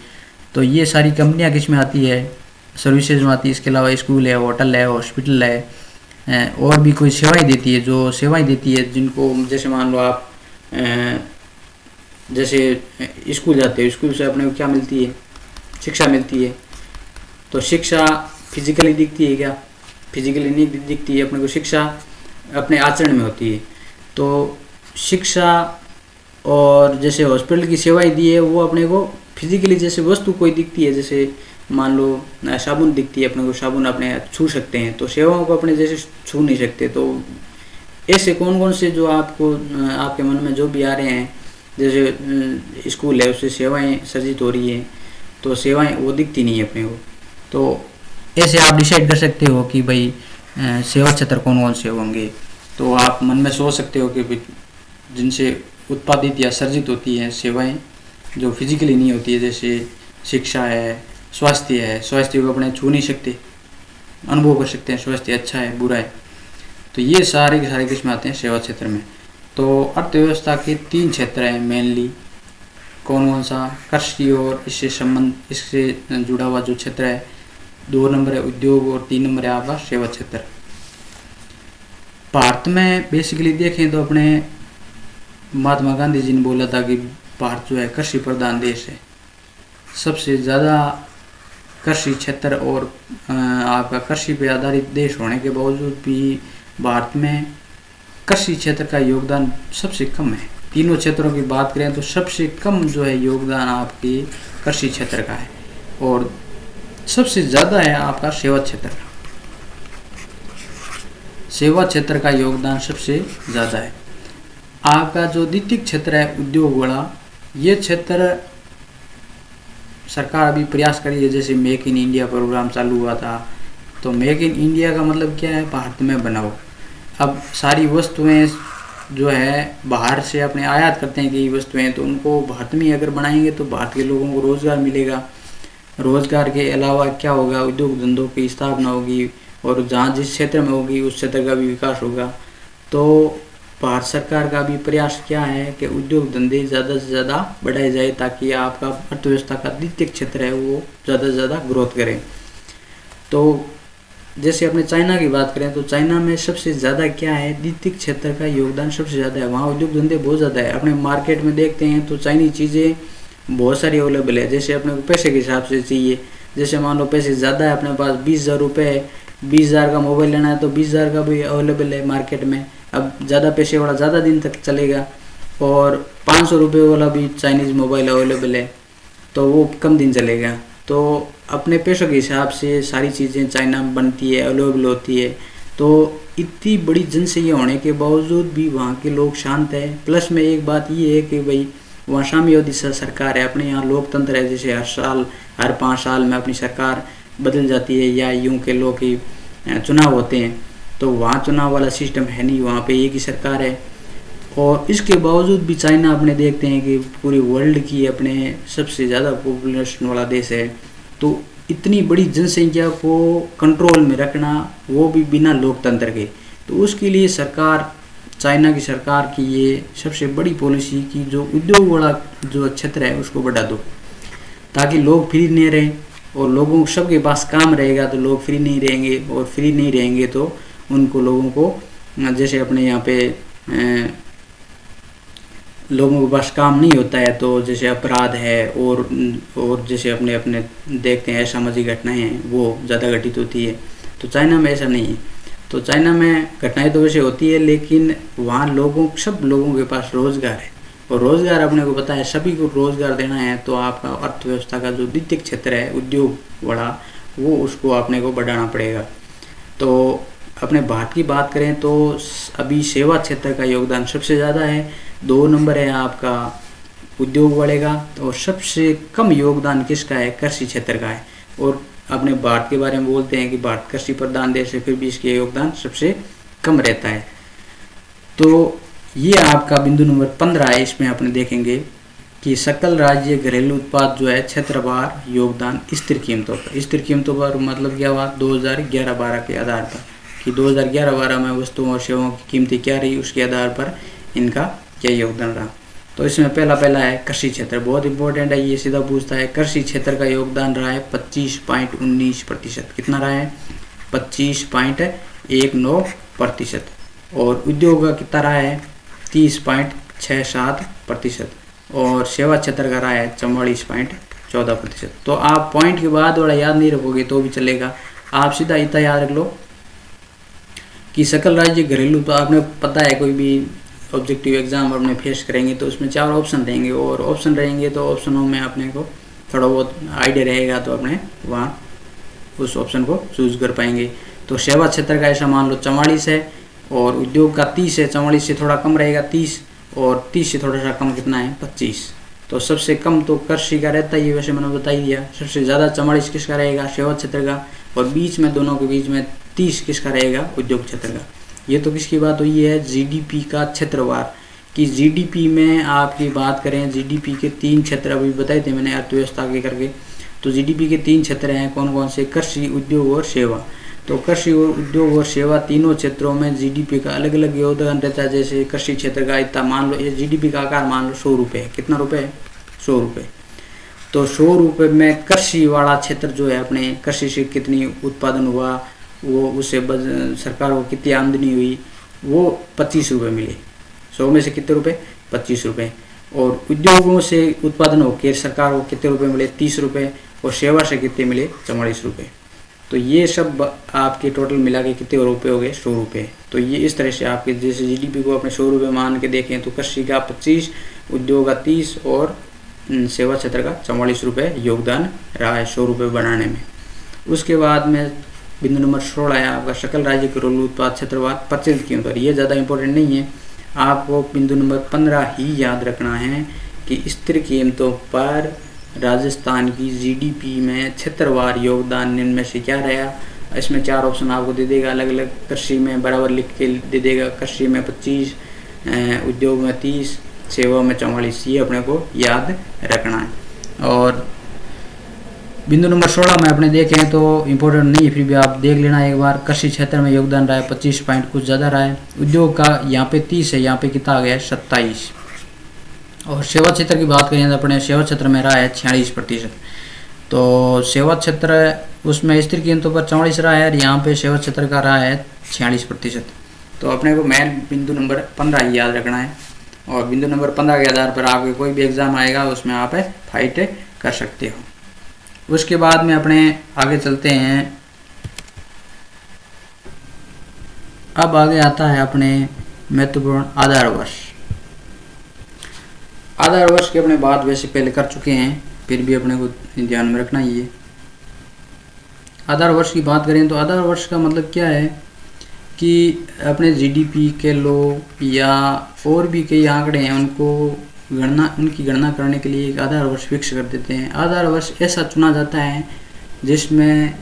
तो ये सारी कंपनियां किस में आती है, सर्विसेज में आती है। इसके अलावा स्कूल है, होटल है, हॉस्पिटल है, और भी कोई सेवाएं देती है, जो सेवाएं देती है जिनको, जैसे मान लो आप जैसे स्कूल जाते हो, स्कूल से अपने को क्या मिलती है, शिक्षा मिलती है। तो शिक्षा फिजिकली दिखती है क्या, फिजिकली नहीं दिखती है, अपने को शिक्षा अपने आचरण में होती है। तो शिक्षा और जैसे हॉस्पिटल की सेवाएं दी है वो अपने को फिजिकली, जैसे वस्तु कोई दिखती है, जैसे मान लो साबुन दिखती है अपने को, साबुन अपने छू सकते हैं, तो सेवाओं को अपने जैसे छू नहीं सकते। तो ऐसे कौन कौन से जो आपको आपके मन में जो भी आ रहे हैं, जैसे स्कूल है उससे सेवाएं सर्जित हो रही हैं, तो सेवाएं वो दिखती नहीं है अपने को। तो ऐसे आप डिसाइड कर सकते हो कि भाई सेवा क्षेत्र कौन कौन से होंगे। तो आप मन में सोच सकते हो कि जिनसे उत्पादित या सर्जित होती है सेवाएं जो फिजिकली नहीं होती है, जैसे शिक्षा है, स्वास्थ्य है। स्वास्थ्य को अपने छू नहीं सकते, अनुभव कर सकते हैं स्वास्थ्य अच्छा है बुरा है। तो ये सारे के सारे किस्म आते हैं सेवा क्षेत्र में। तो अर्थव्यवस्था के 3 क्षेत्र हैं मेनली, कौन कौन सा, कृषि और इससे जुड़ा हुआ जो क्षेत्र है, 2 नंबर है उद्योग और 3 नंबर है आपका सेवा क्षेत्र। भारत में बेसिकली देखें तो अपने महात्मा गांधी जी ने बोला था कि भारत जो है कृषि प्रधान देश है। सबसे ज़्यादा कृषि क्षेत्र और आपका कृषि पे आधारित देश होने के बावजूद भी भारत में कृषि क्षेत्र का योगदान सबसे कम है। तीनों क्षेत्रों की बात करें तो सबसे कम जो है योगदान आपके कृषि क्षेत्र का है और सबसे ज़्यादा है आपका सेवा क्षेत्र का। सेवा क्षेत्र का योगदान सबसे ज़्यादा है। आपका जो द्वितीय क्षेत्र है उद्योग वाला, ये क्षेत्र सरकार अभी प्रयास कर रही है। जैसे मेक इन इंडिया प्रोग्राम चालू हुआ था, तो मेक इन इंडिया का मतलब क्या है, भारत में बनाओ। अब सारी वस्तुएं जो है बाहर से अपने आयात करते हैं कि वस्तुएं, तो उनको भारत में अगर बनाएंगे तो भारत के लोगों को रोज़गार मिलेगा। रोज़गार के अलावा क्या होगा, उद्योग धंधों की स्थापना होगी और जहाँ जिस क्षेत्र में होगी उस क्षेत्र का भी विकास होगा। तो भारत सरकार का भी प्रयास क्या है कि उद्योग धंधे ज़्यादा से ज़्यादा बढ़ाए जाए ताकि आपका अर्थव्यवस्था का द्वितीय क्षेत्र है वो ज़्यादा से ज़्यादा ग्रोथ करे। तो जैसे अपने चाइना की बात करें तो चाइना में सबसे ज़्यादा क्या है, द्वितीय क्षेत्र का योगदान सबसे ज़्यादा है। वहाँ उद्योग धंधे बहुत ज़्यादा है। अपने मार्केट में देखते हैं तो चाइनीज चीज़ें बहुत सारी अवेलेबल है। जैसे अपने को पैसे के हिसाब से चाहिए, जैसे मान लो पैसे ज़्यादा है अपने पास, 20,000 रुपये है, 20,000 का मोबाइल लेना है तो 20,000 का भी अवेलेबल है मार्केट में। अब ज़्यादा पैसे वाला ज़्यादा दिन तक चलेगा, और 500 रुपये वाला भी चाइनीज़ मोबाइल अवेलेबल है तो वो कम दिन चलेगा। तो अपने पैसों के हिसाब से सारी चीज़ें चाइना में बनती है, अवेलेबल होती है। तो इतनी बड़ी जनसंख्या होने के बावजूद भी वहाँ के लोग शांत हैं। प्लस में एक बात ये है कि भाई वहाँ साम्यवादी सरकार है, अपने यहाँ लोकतंत्र है। जैसे हर 5 साल में अपनी सरकार बदल जाती है, या यूँ के लोग की चुनाव होते हैं, तो वहाँ चुनाव वाला सिस्टम है नहीं, वहाँ पे एक ही सरकार है। और इसके बावजूद भी चाइना अपने देखते हैं कि पूरी वर्ल्ड की अपने सबसे ज़्यादा पॉपुलेशन वाला देश है। तो इतनी बड़ी जनसंख्या को कंट्रोल में रखना, वो भी बिना लोकतंत्र के, तो उसके लिए सरकार, चाइना की सरकार की ये सबसे बड़ी पॉलिसी की जो उद्योग वाला जो क्षेत्र है उसको बढ़ा दो, ताकि लोग फ्री नहीं रहें। और लोगों सबके पास काम रहेगा तो लोग फ्री नहीं रहेंगे, और फ्री नहीं रहेंगे तो उनको लोगों को, जैसे अपने यहाँ पे लोगों के पास काम नहीं होता है तो जैसे अपराध है और जैसे अपने अपने देखते हैं सामाजिक घटनाएं हैं वो ज़्यादा घटित होती है। तो चाइना में ऐसा नहीं है। तो चाइना में घटनाएं तो वैसे होती है, लेकिन वहाँ सब लोगों के पास रोज़गार है, और रोज़गार अपने को पता है सभी को रोज़गार देना है। तो आपका अर्थव्यवस्था का जो द्वितीय क्षेत्र है उद्योग वाला, वो उसको अपने को बढ़ाना पड़ेगा। तो अपने भारत की बात करें तो अभी सेवा क्षेत्र का योगदान सबसे ज़्यादा है, 2 नंबर है आपका उद्योग वाले का, और सबसे कम योगदान किसका है, कृषि क्षेत्र का है। और अपने भारत के बारे में बोलते हैं कि भारत कृषि प्रधान देश है, फिर भी इसके योगदान सबसे कम रहता है। तो ये आपका बिंदु नंबर 15 है। इसमें अपने देखेंगे कि सकल राज्य घरेलू उत्पाद जो है क्षेत्रवार योगदान स्थिर कीमतों पर, स्थिर कीमतों पर मतलब क्या हुआ, 2011-12 के आधार पर, कि 2011-12 में वस्तुओं और सेवाओं की कीमतें क्या रही, उसके आधार पर इनका क्या योगदान रहा। तो इसमें पहला है कृषि क्षेत्र, बहुत इंपॉर्टेंट है, ये सीधा पूछता है। कृषि क्षेत्र का योगदान रहा है 25.19%। कितना रहा है, 25.19%। और उद्योग का कितना रहा है, 30.67%। और सेवा क्षेत्र का रहा है 44.14%। तो आप पॉइंट के बाद वाला याद नहीं रखोगे तो भी चलेगा, आप सीधा इतना याद रख लो कि सकल राज्य घरेलू, तो आपने पता है कोई भी ऑब्जेक्टिव एग्जाम अपने फेस करेंगे तो उसमें 4 ऑप्शन रहेंगे, और ऑप्शन रहेंगे तो ऑप्शनों में अपने को थोड़ा बहुत आइडिया रहेगा तो अपने वहाँ उस ऑप्शन को चूज कर पाएंगे। तो सेवा क्षेत्र का ऐसा मान लो 44 है, और उद्योग का 30 है, 44 से थोड़ा कम रहेगा 30, और 30 से थोड़ा सा कम कितना है 25। तो सबसे कम तो कृषि का रहता ही, वैसे मैंने बता ही दिया। सबसे ज़्यादा 44 किसका रहेगा, सेवा क्षेत्र का, और बीच में दोनों के बीच में 30 किसका रहेगा, उद्योग क्षेत्र का। ये तो किसकी बात हुई है, जीडीपी का क्षेत्रवार, कि जीडीपी में आपकी बात करें, जीडीपी के 3 क्षेत्र अभी बताए थे मैंने अर्थव्यवस्था के करके। तो जीडीपी के 3 क्षेत्र हैं, कौन कौन से, कृषि, उद्योग और सेवा। तो कृषि और उद्योग और सेवा तीनों क्षेत्रों में जीडीपी का अलग अलग योगदान रहता है। जैसे कृषि क्षेत्र का इतना मान लो, ये जीडीपी का आकार मान लो 100 रुपये है। कितना रुपये है, 100 रुपये। तो 100 रुपये में कृषि वाला क्षेत्र जो है, अपने कृषि से कितनी उत्पादन हुआ, वो उससे सरकार को कितनी आमदनी हुई, वो 25 रुपये मिले। 100 में से कितने रुपये, 25 रुपये। और उद्योगों से उत्पादन होकर सरकार को कितने रुपये मिले, 30 रुपये। और सेवा से कितने मिले, 44 रुपये। तो ये सब आपके टोटल मिला के कितने रुपये हो गए, 100 रुपये। तो ये इस तरह से आपके जैसे जीडीपी को अपने 100 रुपये मान के देखें तो कृषि का 25, उद्योग का 30 और सेवा क्षेत्र का 44 रुपये योगदान रहा है 100 रुपये बनाने में। उसके बाद में बिंदु नंबर 16 है आपका सकल राज्य के घरेलू उत्पाद क्षेत्रवार प्रचलित कीमत। ये ज़्यादा इंपॉर्टेंट नहीं है, आपको बिंदु नंबर 15 ही याद रखना है कि स्थिर कीमतों पर राजस्थान की जीडीपी में क्षेत्रवार योगदान निम्न में से क्या रहा। इसमें 4 ऑप्शन आपको दे देगा अलग अलग। कृषि में बराबर लिख के दे देगा, कृषि में 25, उद्योग में 30, सेवा में 44। ये अपने को याद रखना है। और बिंदु नंबर 16 में अपने देखें तो इम्पोर्टेंट नहीं है, फिर भी आप देख लेना एक बार। कृषि क्षेत्र में योगदान रहा है 25 पॉइंट कुछ ज़्यादा रहा है। उद्योग का यहाँ पे 30 है, यहाँ पे कितना आ गया है 27। और सेवा क्षेत्र की बात करें तो अपने सेवा क्षेत्र में रहा है 46%। तो सेवा क्षेत्र उसमें स्थिर कीमतों पर 44 रहा है और यहाँ पे सेवा क्षेत्र का रहा है 46%। तो अपने को मेन बिंदु नंबर 15 ही याद रखना है। और बिंदु नंबर 15 के आधार पर आपके कोई भी एग्जाम आएगा उसमें आप फाइट कर सकते हो। उसके बाद में अपने आगे चलते हैं। अब आगे आता है अपने महत्वपूर्ण आधार वर्ष। आधार वर्ष की अपने बात वैसे पहले कर चुके हैं, फिर भी अपने को ध्यान में रखना ही है। आधार वर्ष की बात करें तो आधार वर्ष का मतलब क्या है कि अपने जीडीपी के लो या और भी कई आंकड़े हैं उनकी गणना करने के लिए एक आधार वर्ष फिक्स कर देते हैं। आधार वर्ष ऐसा चुना जाता है जिसमें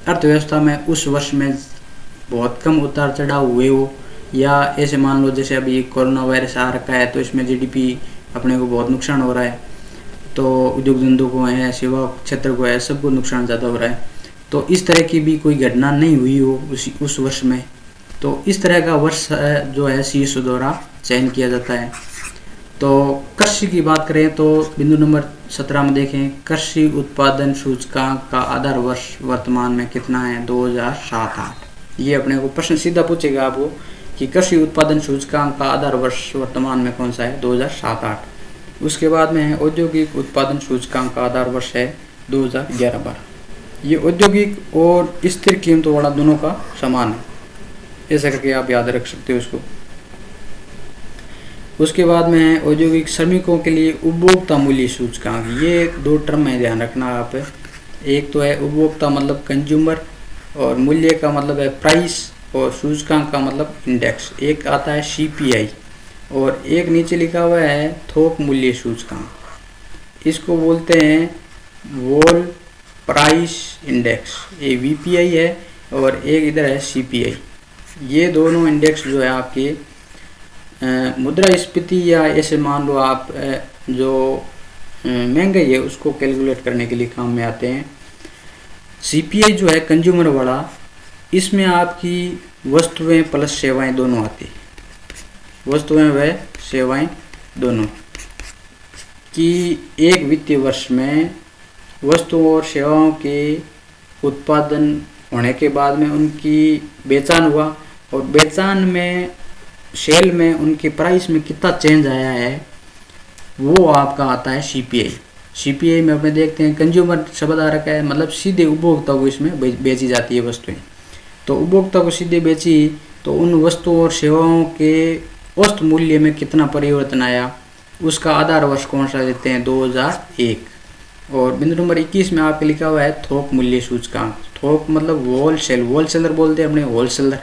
अर्थव्यवस्था में उस वर्ष में बहुत कम उतार चढ़ाव हुए हो, या ऐसे मान लो जैसे अभी कोरोना वायरस आ रखा है तो इसमें जीडीपी अपने को बहुत नुकसान हो रहा है, तो उद्योग धंधों को है, सेवा क्षेत्र को है, सबको नुकसान ज़्यादा हो रहा है। तो इस तरह की भी कोई घटना नहीं हुई हो उस वर्ष में, तो इस तरह का वर्ष जो है सीएसओ द्वारा चयन किया जाता है। तो कृषि की बात करें तो बिंदु नंबर 17 में देखें, कृषि उत्पादन सूचकांक का आधार वर्ष वर्तमान में कितना है 2007-08। ये अपने को प्रश्न सीधा पूछेगा आपको कि कृषि उत्पादन सूचकांक का आधार वर्ष वर्तमान में कौन सा है 2007-08। उसके बाद में है औद्योगिक उत्पादन सूचकांक का आधार वर्ष है 2011-12। ये औद्योगिक और स्थिर कीमतों वाला दोनों का समान है, ऐसा करके आप याद रख सकते हो उसको। उसके बाद में है औद्योगिक श्रमिकों के लिए उपभोक्ता मूल्य सूचकांक। ये 2 टर्म में ध्यान रखना आप। एक तो है उपभोक्ता मतलब कंज्यूमर, और मूल्य का मतलब है प्राइस, और सूचकांक का मतलब इंडेक्स। एक आता है सीपीआई और एक नीचे लिखा हुआ है थोक मूल्य सूचकांक। इसको बोलते हैं वोल प्राइस इंडेक्स। ये वीपीआई है और एक इधर है सीपीआई। ये दोनों इंडेक्स जो है आपके मुद्रास्फीति या ऐसे मान लो आप जो महंगाई है उसको कैलकुलेट करने के लिए काम में आते हैं। सीपीआई जो है कंज्यूमर वाला, इसमें आपकी वस्तुएं प्लस सेवाएं दोनों आती है। वस्तुएं व सेवाएं दोनों की एक वित्तीय वर्ष में वस्तुओं और सेवाओं के उत्पादन होने के बाद में उनकी बेचान हुआ, और बेचान में सेल में उनके प्राइस में कितना चेंज आया है वो आपका आता है सीपीआई। सीपीआई में अपने देखते हैं कंज्यूमर शब्द आ रखा है, मतलब सीधे उपभोक्ता को इसमें बेची जाती है वस्तुएं। तो उपभोक्ता को सीधे बेची तो उन वस्तुओं और सेवाओं के औसत मूल्य में कितना परिवर्तन आया, उसका आधार वर्ष कौन सा देते हैं 2001। और बिंदु नंबर 21 में आपके लिखा हुआ है थोक मूल्य सूचकांक। थोक मतलब होलसेलर बोलते हैं अपने, होलसेलर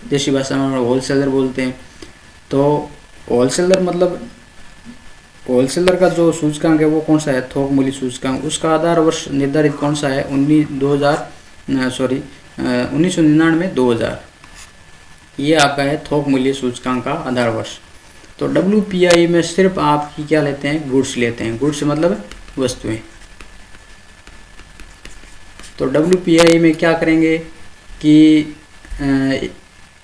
देसी भाषा में होलसेलर बोलते हैं। तो होलसेलर मतलब होलसेलर का जो सूचकांक है वो कौन सा है थोक मूल्य सूचकांक। उसका आधार वर्ष निर्धारित कौन सा है 1999-2000। ये आपका है थोक मूल्य सूचकांक का आधार वर्ष। तो WPI में सिर्फ आपकी क्या लेते हैं गुड्स लेते हैं, गुड्स मतलब वस्तुएं। तो WPI में क्या करेंगे कि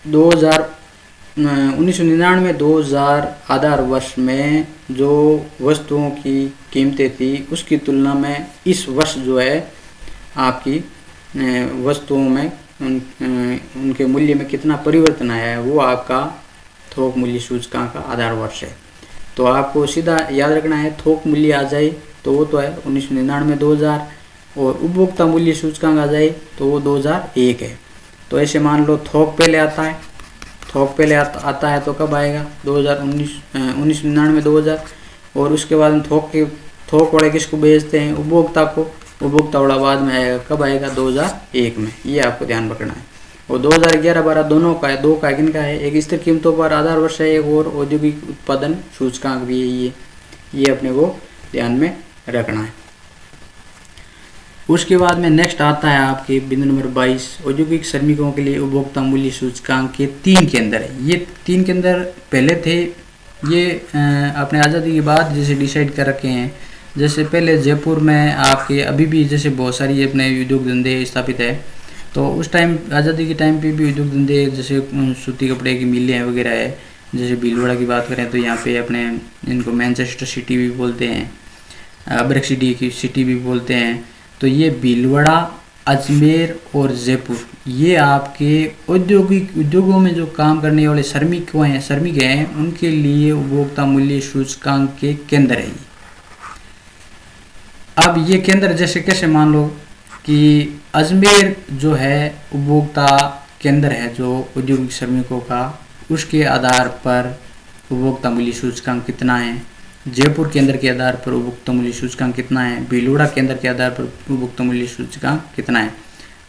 1999-2000 आधार वर्ष में जो वस्तुओं की कीमतें थी उसकी तुलना में इस वर्ष जो है आपकी वस्तुओं में उनके मूल्य में कितना परिवर्तन आया है वो आपका थोक मूल्य सूचकांक का आधार वर्ष है। तो आपको सीधा याद रखना है थोक मूल्य आ जाए तो वो तो है 1999-2000, और उपभोक्ता मूल्य सूचकांक आ जाए तो वो 2001 है। तो ऐसे मान लो थोक पहले आता है, थोक पहले आता है तो कब आएगा 1999-2000, और उसके बाद थोक वाले किसको बेचते हैं उपभोक्ता को, उपभोक्ता बड़ा बाद में आएगा, कब आएगा? 2001 में। ये आपको ध्यान रखना है। और 2011-12 दोनों का है, दो का किनका है? एक स्थिर कीमतों पर आधार वर्ष है, एक और औद्योगिक उत्पादन सूचकांक भी है। ये अपने को ध्यान में रखना है। उसके बाद में नेक्स्ट आता है आपके बिंदु नंबर 22, औद्योगिक श्रमिकों के लिए उपभोक्ता मूल्य सूचकांक के 3 केंद्र है। ये 3 केंद्र पहले थे, ये अपने आज़ादी के बाद जैसे डिसाइड कर रखे हैं। जैसे पहले जयपुर में आपके अभी भी जैसे बहुत सारी अपने उद्योग धंधे स्थापित है, तो उस टाइम आज़ादी के टाइम पे भी उद्योग धंधे जैसे सूती कपड़े की मिलें वगैरह है। जैसे भीलवाड़ा की बात करें तो यहाँ पे अपने इनको मैनचेस्टर सिटी भी बोलते हैं, अबरक सिटी भी बोलते हैं। तो ये भीलवाड़ा, अजमेर और जयपुर, ये आपके उद्योगों में जो काम करने वाले श्रमिक हैं उनके लिए उपभोक्ता मूल्य सूचकांक के केंद्र है। अब ये केंद्र जैसे कैसे मान लो कि अजमेर जो है उपभोक्ता केंद्र है जो औद्योगिक श्रमिकों का, उसके आधार पर उपभोक्ता मूल्य सूचकांक कितना है। जयपुर केंद्र के आधार पर उपभोक्ता मूल्य सूचकांक कितना है। भीलवाड़ा केंद्र के आधार पर उपभोक्ता मूल्य सूचकांक कितना है।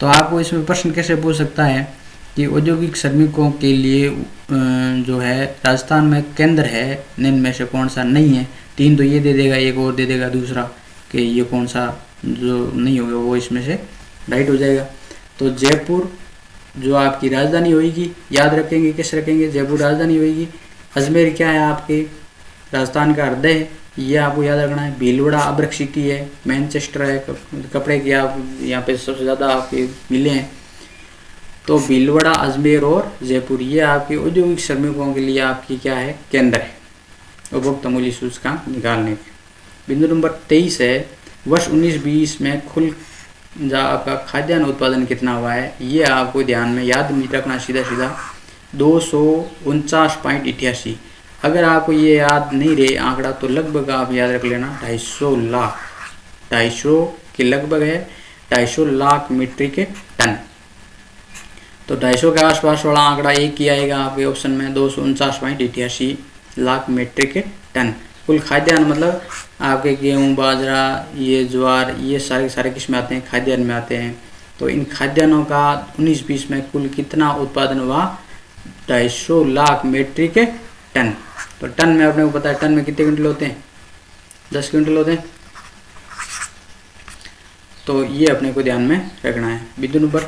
तो आपको इसमें प्रश्न कैसे पूछ सकता है कि औद्योगिक श्रमिकों के लिए जो है राजस्थान में केंद्र है, निम्न में से कौन सा नहीं है। 3 तो ये दे देगा, एक और दे देगा दूसरा कि ये कौन सा जो नहीं होगा वो इसमें से राइट हो जाएगा। तो जयपुर जो आपकी राजधानी होगी, याद रखेंगे, किस रखेंगे? जयपुर राजधानी होगी। अजमेर क्या है? आपके राजस्थान का हृदय है, ये आपको याद रखना है। भीलवाड़ा अबरक सिटी है, मैनचेस्टर है, कपड़े की आप यहाँ पे सबसे ज़्यादा आपके मिले हैं। तो भीलवाड़ा, अजमेर और जयपुर, ये आपके औद्योगिक श्रमिकों के लिए आपकी क्या है? केंद्र है उपभोक्ता मूल्य सूचकांक निकालने के। बिंदु नंबर 23 है, वर्ष 19-20 में कुल आपका खाद्यान्न उत्पादन कितना हुआ है। ये आपको ध्यान में याद रखना सीधा 249.88। अगर आपको ये याद नहीं रहे आंकड़ा तो लगभग आप याद रख लेना 250 लाख, 250 के लगभग है, 250 लाख मीट्रिक टन। तो 250 के आसपास वाला आंकड़ा एक ही आएगा आपके ऑप्शन में, 249.88 लाख मीट्रिक टन। कुल खाद्यान्न मतलब आपके गेहूँ, बाजरा, ये ज्वार, ये सारे किस्में आते हैं, खाद्यान्न में आते हैं। तो इन खाद्यान्नों का 19-20 में कुल कितना उत्पादन हुआ? 250 लाख मीट्रिक टन। तो टन में अपने को पता है, टन में कितने क्विंटल होते हैं? 10 क्विंटल होते हैं। तो ये अपने को ध्यान में रखना है। बिंदु नंबर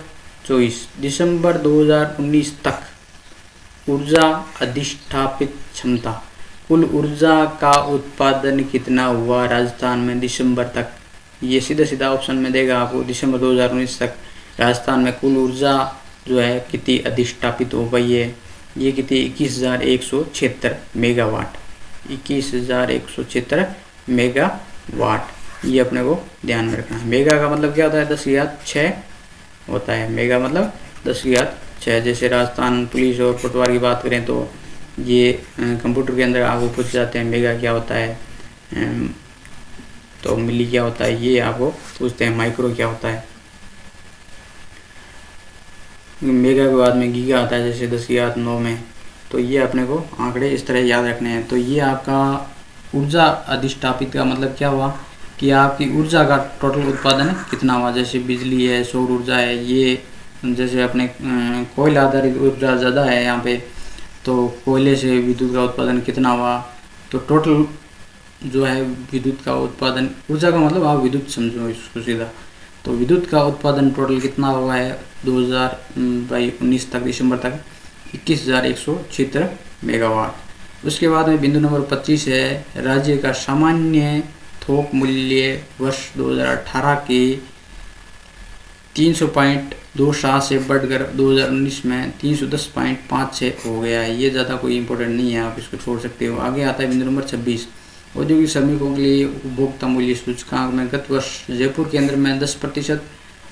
24, दिसंबर 2019 तक ऊर्जा अधिष्ठापित क्षमता, कुल ऊर्जा का उत्पादन कितना हुआ राजस्थान में दिसंबर तक? ये सीधा ऑप्शन में देगा आपको। दिसंबर 2019 तक राजस्थान में कुल ऊर्जा जो है कितनी अधिष्ठापित हो गई है? ये कितनी? 21,176 मेगावाट, 21,176 मेगावाट। ये अपने को ध्यान में रखना है। मेगा का मतलब क्या होता है? 10⁶ होता है। मेगा मतलब 10⁶। जैसे राजस्थान पुलिस और पटवार की बात करें तो ये कंप्यूटर के अंदर आपको पूछ जाते हैं मेगा क्या होता है, तो मिली क्या होता है, ये आपको पूछते हैं। माइक्रो क्या होता है? मेगा के बाद में गीगा आता है, जैसे 10⁹ में। तो ये अपने को आंकड़े इस तरह याद रखने हैं। तो ये आपका ऊर्जा अधिष्ठापित का मतलब क्या हुआ कि आपकी ऊर्जा का टोटल उत्पादन कितना हुआ। जैसे बिजली है, सौर ऊर्जा है, ये जैसे अपने कोयला आधारित ऊर्जा ज़्यादा है यहाँ पे, तो कोयले से विद्युत का उत्पादन कितना हुआ। तो टोटल जो है विद्युत का उत्पादन, ऊर्जा का मतलब आप विद्युत समझो इसको सीधा। तो विद्युत का उत्पादन टोटल कितना हुआ है 2019 तक, दिसंबर तक? 21,176 मेगावाट। उसके बाद में बिंदु नंबर 25 है, राज्य का सामान्य थोक मूल्य वर्ष 2018 के 300.27 से बढ़कर 2019 में 310.56 हो गया है। ये ज़्यादा कोई इंपॉर्टेंट नहीं है, आप इसको छोड़ सकते हो। आगे आता है बिंदु नंबर 26, औद्योगिक श्रमिकों के लिए उपभोक्ता मूल्य सूचकांक में गत वर्ष जयपुर केंद्र में 10%,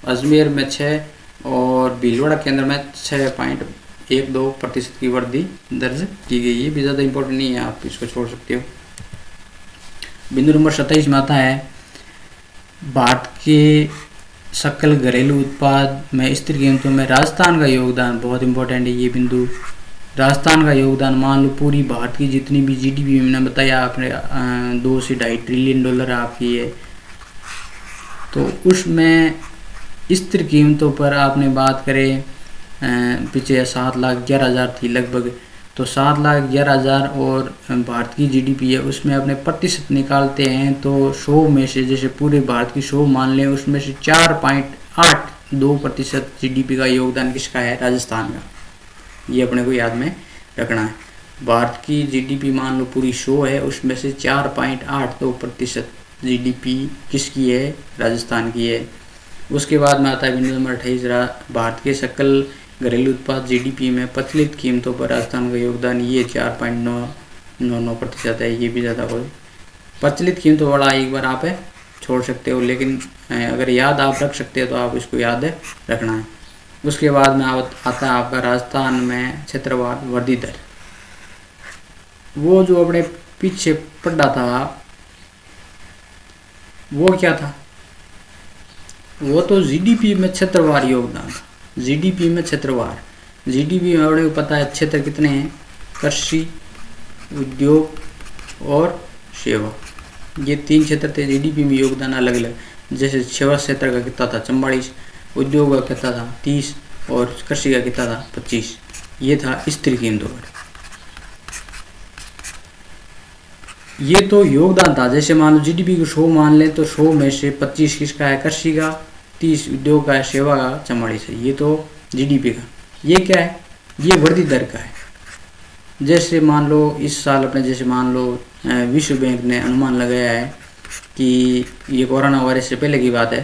अजमेर में 6 और भीलवाड़ा केंद्र में 6.12% की वृद्धि दर्ज की गई। ये भी ज़्यादा इंपॉर्टेंट नहीं है, आप इसको छोड़ सकते हो। बिंदु नंबर 27 में आता है, भारत के सकल घरेलू उत्पाद में स्थिर कीमतों में राजस्थान का योगदान बहुत इंपॉर्टेंट है। ये बिंदु राजस्थान का योगदान, मान लो पूरी भारत की जितनी भी जीडीपी मैंने बताया आपने 2 से 2.5 ट्रिलियन डॉलर आपकी है। तो उसमें स्थिर कीमतों पर आपने बात करें पीछे 7,11,000 थी लगभग, तो 7,11,000 और भारत की जीडीपी है उसमें अपने प्रतिशत निकालते हैं तो 100 में से, जैसे पूरे भारत की 100 मान लें, उसमें से 4.82% जीडीपी का योगदान किसका है? राजस्थान का। ये अपने को याद में रखना है। भारत की जीडीपी मान लो पूरी 100 है, उसमें से 4.82% जीडीपी किसकी है? राजस्थान की है। उसके बाद में आता है बिंदु नंबर 28, भारत के सकल घरेलू उत्पाद जीडीपी में प्रचलित कीमतों पर राजस्थान का योगदान, ये 4.99% है। ये भी ज़्यादा कोई प्रचलित कीमतों वाला एक बार आप छोड़ सकते हो, लेकिन अगर याद आप रख सकते हो तो आप इसको याद रखना है। उसके बाद में आता है आपका राजस्थान में क्षेत्रवार वृद्धि दर। वो जो अपने पीछे पढ़ा था वो क्या था? वो तो जीडीपी में क्षेत्रवार योगदान था। जीडीपी में क्षेत्रवार, जीडीपी में अपने को पता है क्षेत्र कितने हैं? कृषि, उद्योग और सेवा, ये 3 क्षेत्र थे। जीडीपी में योगदान अलग अलग, जैसे सेवा क्षेत्र का कितना था? 44, उद्योग का कितना था? 30 और कृषि का कितना था? 25। ये था स्थिर कीमतों पर। ये तो योगदान था। जैसे मान लो जीडीपी को 100 मान लें तो 100 में से 25 किसका है? कृषि का, 30 उद्योग का है, सेवा का 44 है। ये तो जीडीपी का। ये क्या है? ये वृद्धि दर का है। जैसे मान लो इस साल अपने, जैसे मान लो विश्व बैंक ने अनुमान लगाया है कि ये कोरोना वायरस से पहले की बात है,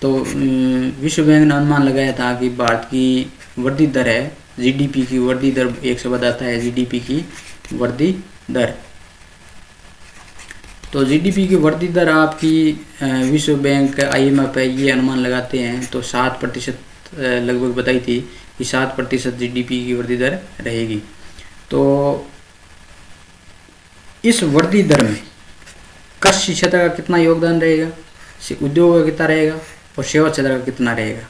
तो विश्व बैंक ने अनुमान लगाया था कि भारत की वृद्धि दर है, जीडीपी की वृद्धि दर एक से बताता है जीडीपी की वृद्धि दर। तो जीडीपी की वृद्धि दर आपकी विश्व बैंक, IMF है, ये अनुमान लगाते हैं तो 7% लगभग बताई थी कि 7% जीडीपी की वृद्धि दर रहेगी। तो इस वृद्धि दर में कृषि क्षेत्र का कितना योगदान रहेगा, उद्योग का कितना रहेगा और सेवा क्षेत्र का कितना रहेगा,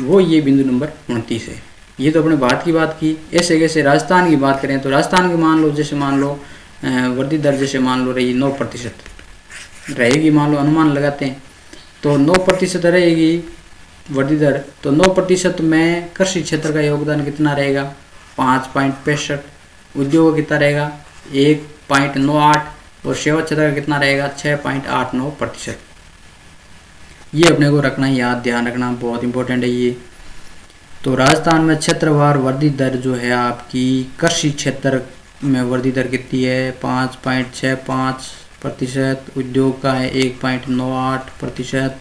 वो ये बिंदु नंबर 29 है। ये तो अपने भारत की बात की। ऐसे कैसे राजस्थान की बात करें तो राजस्थान की मान लो, जैसे मान लो वृद्धि दर जैसे मान लो रही 9% रहेगी, मान लो अनुमान लगाते हैं तो 9% रहेगी वृद्धि दर। तो 9% में कृषि क्षेत्र का योगदान कितना रहेगा? 5.65। उद्योग का कितना रहेगा? 1.98 और सेवा क्षेत्र का कितना रहेगा? 6.89%। ये अपने को रखना, याद ध्यान रखना, बहुत इंपॉर्टेंट है ये। तो राजस्थान में क्षेत्रवार वृद्धि दर जो है आपकी, कृषि क्षेत्र में वृद्धि दर कितनी है? 5.65%। उद्योग का है 1.98%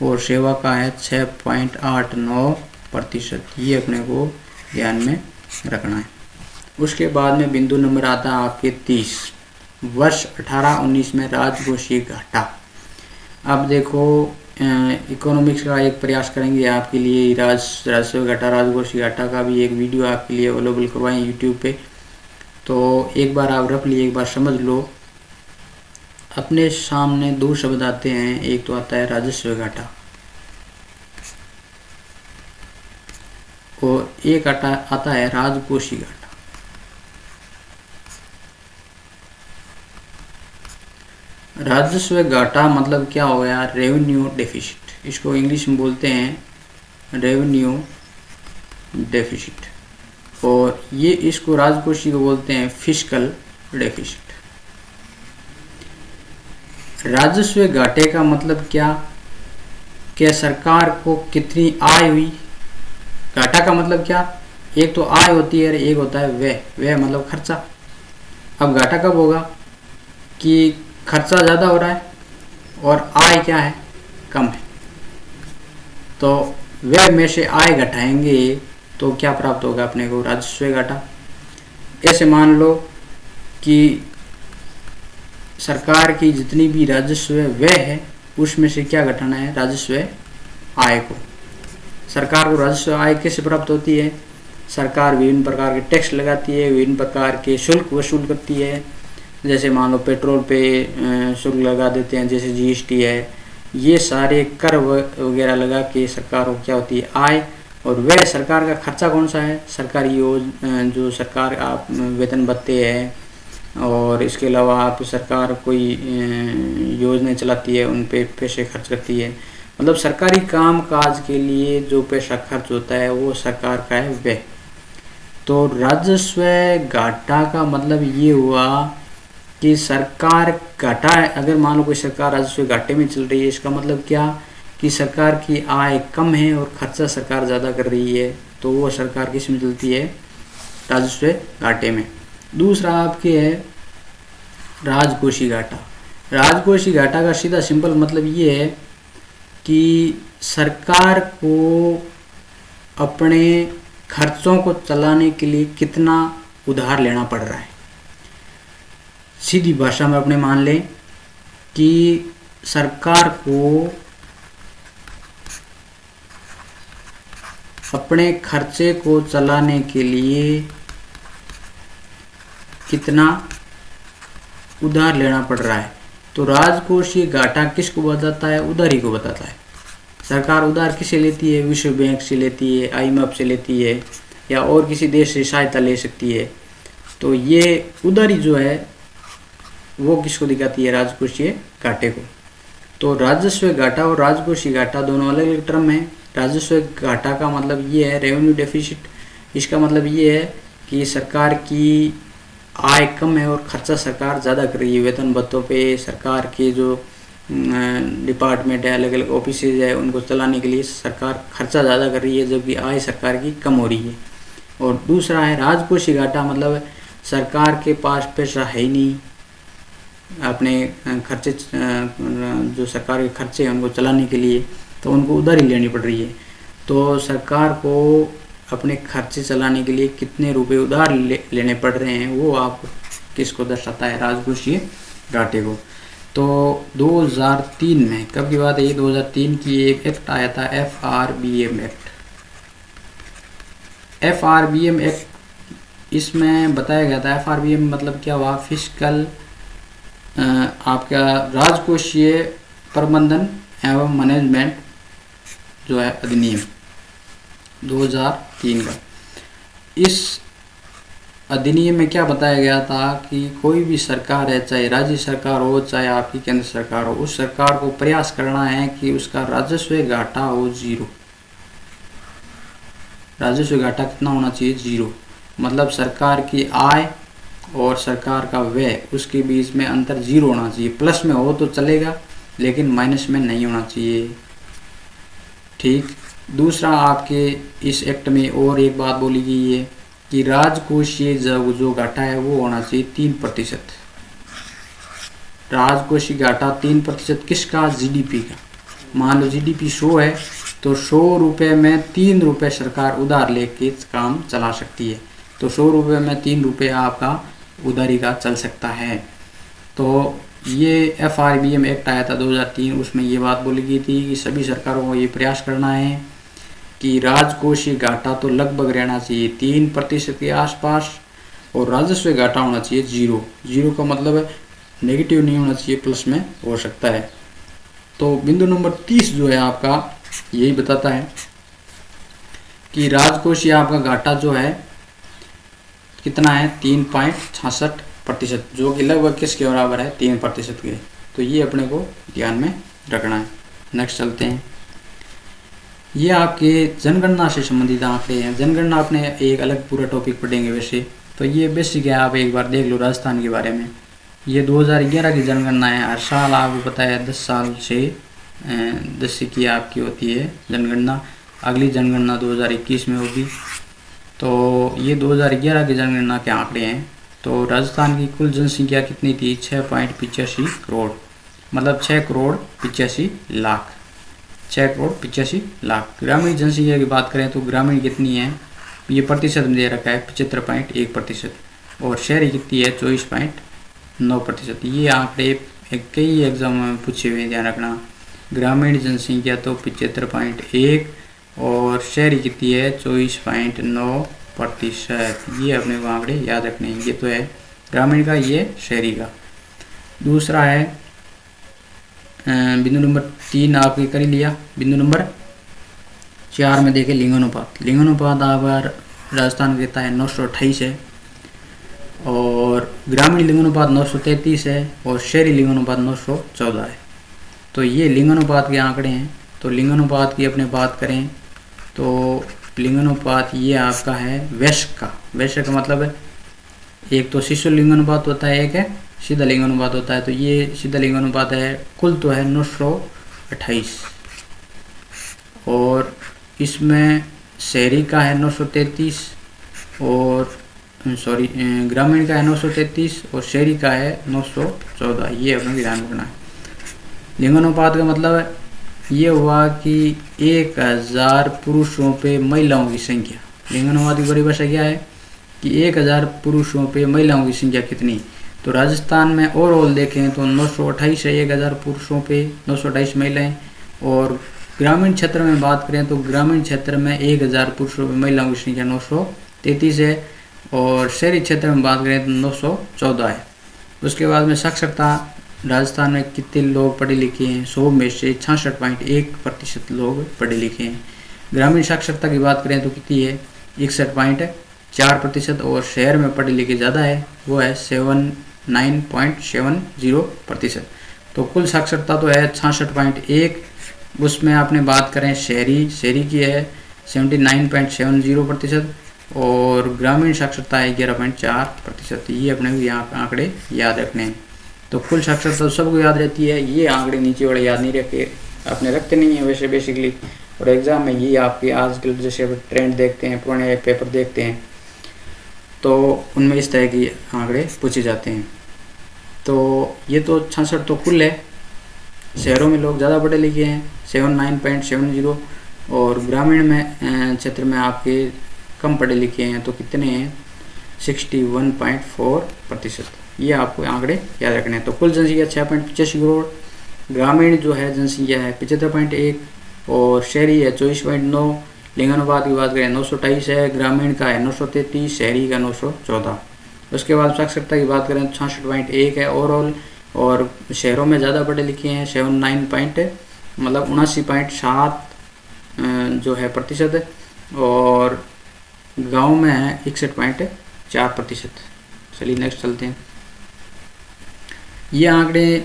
और सेवा का है 6.89%। ये अपने को ध्यान में रखना है। उसके बाद में बिंदु नंबर आता है आपके 30, वर्ष 18-19 में राजकोषीय घाटा। अब देखो इकोनॉमिक्स का एक प्रयास करेंगे आपके लिए, राजस्व घाटा, राजकोषीय घाटा का भी एक वीडियो आपके लिए अवेलेबल करवाएं यूट्यूब पे। तो एक बार आप रख लिए, एक बार समझ लो। अपने सामने 2 शब्द आते हैं, एक तो आता है राजस्व घाटा और एक आता है राजकोषीय घाटा। राजस्व घाटा मतलब क्या हो गया? Revenue deficit. इसको इंग्लिश में बोलते हैं रेवेन्यू डेफिसिट, और ये इसको राजकोषीय को बोलते हैं फिस्कल डेफिसिट। राजस्व घाटे का मतलब क्या? कि सरकार को कितनी आय हुई। घाटा का मतलब क्या? एक तो आय होती है, एक होता है व्यय। व्यय मतलब खर्चा। अब घाटा कब होगा? कि खर्चा ज़्यादा हो रहा है और आय क्या है? कम है। तो व्यय में से आय घटाएंगे तो क्या प्राप्त होगा अपने को? राजस्व घाटा। ऐसे मान लो कि सरकार की जितनी भी राजस्व व्यय है उसमें से क्या घटाना है? राजस्व आय को। सरकार को राजस्व आय कैसे प्राप्त होती है? सरकार विभिन्न प्रकार के टैक्स लगाती है, विभिन्न प्रकार के शुल्क वसूल करती है। जैसे मान लो पेट्रोल पे शुल्क लगा देते हैं, जैसे GST है। ये सारे कर वगैरह लगा के सरकार को क्या होती है? आय। और वह सरकार का खर्चा कौन सा है? सरकारी जो सरकार आप वेतन भत्ते हैं, और इसके अलावा आप सरकार कोई योजना चलाती है, उन पे पैसे खर्च करती है। मतलब सरकारी काम काज के लिए जो पैसा खर्च होता है वो सरकार का है व्यय। तो राजस्व घाटा का मतलब ये हुआ कि सरकार घाटा है। अगर मान लो कोई सरकार राजस्व घाटे में चल रही है, इसका मतलब क्या कि सरकार की आय कम है और खर्चा सरकार ज़्यादा कर रही है, तो वो सरकार किस में चलती है, राजस्व घाटे में। दूसरा आपके है राजकोषीय घाटा। राजकोषीय घाटा का सीधा सिंपल मतलब ये है कि सरकार को अपने खर्चों को चलाने के लिए कितना उधार लेना पड़ रहा है। सीधी भाषा में अपने मान लें कि सरकार को अपने खर्चे को चलाने के लिए कितना उधार लेना पड़ रहा है। तो राजकोषीय घाटा किसको बताता है, उधारी को बताता है। सरकार उधार किससे लेती है, विश्व बैंक से लेती है, IMF से लेती है, या और किसी देश से सहायता ले सकती है। तो ये उधारी जो है वो किसको दिखाती है, राजकोषीय घाटे को। तो राजस्व घाटा और राजकोषीय घाटा दोनों अलग अलग टर्म है। राजस्व घाटा का मतलब ये है रेवेन्यू डेफिसिट। इसका मतलब ये है कि सरकार की आय कम है और खर्चा सरकार ज़्यादा कर रही है। वेतन भत्तों पे, सरकार के जो डिपार्टमेंट है, अलग अलग ऑफिसेज है, उनको चलाने के लिए सरकार खर्चा ज़्यादा कर रही है, जबकि आय सरकार की कम हो रही है। और दूसरा है राजकोषीय घाटा, मतलब सरकार के पास पैसा है ही नहीं, अपने खर्चे जो सरकार के खर्चे हैं उनको चलाने के लिए, तो उनको उधारी लेनी पड़ रही है। तो सरकार को अपने खर्चे चलाने के लिए कितने रुपए उधार लेने पड़ रहे हैं, वो आप किसको दर्शाता है, राजकोषीय घाटे को। तो 2003 में, कब की बात है ये, 2003 की एक एक्ट आया था, FRBM एक्ट। FRBM एक्ट, इसमें बताया गया था, FRBM मतलब क्या हुआ, फिस्कल आपका राजकोषीय प्रबंधन एवं मैनेजमेंट जो है अधिनियम 2003 का। इस अधिनियम में क्या बताया गया था कि कोई भी सरकार है, चाहे राज्य सरकार हो, चाहे आपकी केंद्र सरकार हो, उस सरकार को प्रयास करना है कि उसका राजस्व घाटा हो जीरो। राजस्व घाटा कितना होना चाहिए, जीरो। मतलब सरकार की आय और सरकार का व्यय, उसके बीच में अंतर जीरो होना चाहिए। प्लस में हो तो चलेगा, लेकिन माइनस में नहीं होना चाहिए। ठीक। दूसरा आपके इस एक्ट में और एक बात बोली गई है कि राजकोषीय जो घाटा है वो होना चाहिए 3%। राजकोषीय घाटा 3% किसका, GDP का। मान लो GDP 100 है, तो 100 रुपये में 3 रुपये सरकार उधार लेके काम चला सकती है। तो 100 रुपये में 3 रुपये आपका उधारी का चल सकता है। तो ये FRBM एक्ट आया था 2003, उसमें ये बात बोली गई थी कि सभी सरकारों को ये प्रयास करना है कि राजकोषीय घाटा तो लगभग रहना चाहिए 3% के आसपास, और राजस्व घाटा होना चाहिए जीरो। जीरो का मतलब है नेगेटिव नहीं होना चाहिए, प्लस में हो सकता है। तो बिंदु नंबर 30 जो है आपका यही बताता है कि राजकोषीय आपका घाटा जो है कितना है, 3.66%, जो कि लगभग किसके बराबर है, 3% के। तो ये अपने को ध्यान में रखना है। नेक्स्ट चलते हैं। ये आपके जनगणना से संबंधित आंकड़े हैं। जनगणना अपने एक अलग पूरा टॉपिक पढ़ेंगे वैसे, तो ये बेसिक है, आप एक बार देख लो राजस्थान के बारे में। ये 2011 की जनगणना है। हर साल आपको पता है 10 साल से 10 की आपकी होती है जनगणना। अगली जनगणना 2021 में होगी। तो ये 2011 की जनगणना के आंकड़े हैं। तो राजस्थान की कुल जनसंख्या कितनी थी, 6.85 करोड़, मतलब 6,85,00,000। 6,85,00,000। ग्रामीण जनसंख्या की बात करें तो ग्रामीण कितनी है, ये प्रतिशत में दे रखा है 75.1%, और शहरी कितनी है 24.9%। ये आंकड़े कई एग्जाम में पूछे हुए, ध्यान रखना। ग्रामीण जनसंख्या तो 75.1 और शहरी कितनी है 24.9%। ये अपने को आंकड़े याद रखने हैं। ये तो है ग्रामीण का, ये शहरी का। दूसरा है बिंदु नंबर 3 आपने कर ही लिया। बिंदु नंबर 4 में देखें लिंगानुपात। लिंगानुपात आप राजस्थान कहता है 928 है, और ग्रामीण लिंगानुपात 933 है और शहरी लिंगानुपात 914 है। तो ये लिंगानुपात के आंकड़े हैं। तो लिंगानुपात की अपने बात करें तो लिंगानुपात ये आपका है वयस्क का। वयस्क का मतलब है एक तो शिशु लिंगानुपात होता है, एक है सीधा लिंगानुपात होता है। तो ये सीधा लिंगानुपात है, कुल तो है 928 और इसमें शहरी का है 933 और ग्रामीण का है 933 और शहरी का है 914। ये अपने ध्यान रखना है। लिंगानुपात का मतलब ये हुआ कि 1000 पुरुषों पे महिलाओं की संख्या। लिंगानुपात की परिभाषा क्या है कि 1000 पुरुषों पे महिलाओं की संख्या कितनी। तो राजस्थान में ओवरऑल देखें तो 928 है 1000 पुरुषों पे, 928 महिलाएं। और ग्रामीण क्षेत्र में बात करें तो ग्रामीण क्षेत्र में 1000 पुरुषों पे महिलाओं की संख्या 933 है और शहरी क्षेत्र में बात करें तो 914 है। उसके बाद में साक्षरता राजस्थान में कितने लोग पढ़े लिखे हैं, 100 में से 66.1% लोग पढ़े लिखे हैं। ग्रामीण साक्षरता की बात करें तो कितनी है 61.4% और शहर में पढ़े लिखे ज़्यादा है, वो है 79.70%। तो कुल साक्षरता तो है 66.1, उसमें आपने बात करें शहरी की है 79.70% और ग्रामीण साक्षरता है 11.4%। ये अपने को यहाँ आंकड़े याद रखने हैं। तो कुल साक्षरता सबको याद रहती है, ये आंकड़े नीचे वाले याद नहीं रखे, अपने रखते नहीं है वैसे बेसिकली। और एग्ज़ाम में ये आपके आजकल जैसे ट्रेंड देखते हैं, पुराने पेपर देखते हैं तो उनमें इस तरह की आंकड़े पूछे जाते हैं। तो ये तो 66 तो कुल है। शहरों में लोग ज़्यादा पढ़े लिखे हैं 79.70 और ग्रामीण में क्षेत्र में आपके कम पढ़े लिखे हैं तो कितने हैं 61.4%। ये आपको आंकड़े याद रखने हैं। तो कुल जनसंख्या 6.85 करोड़, ग्रामीण जो है जनसंख्या है 75.1 और शहरी है 24.9। लिंगानुपात की बात करें 928 है, ग्रामीण का है 933, शहरी का 914। उसके बाद साक्षरता की बात करें तो 66.1 है ओवरऑल और शहरों में ज़्यादा पढ़े लिखे हैं 79.7 जो है प्रतिशत और गांव में है 61.4%। चलिए नेक्स्ट चलते हैं। ये आंकड़े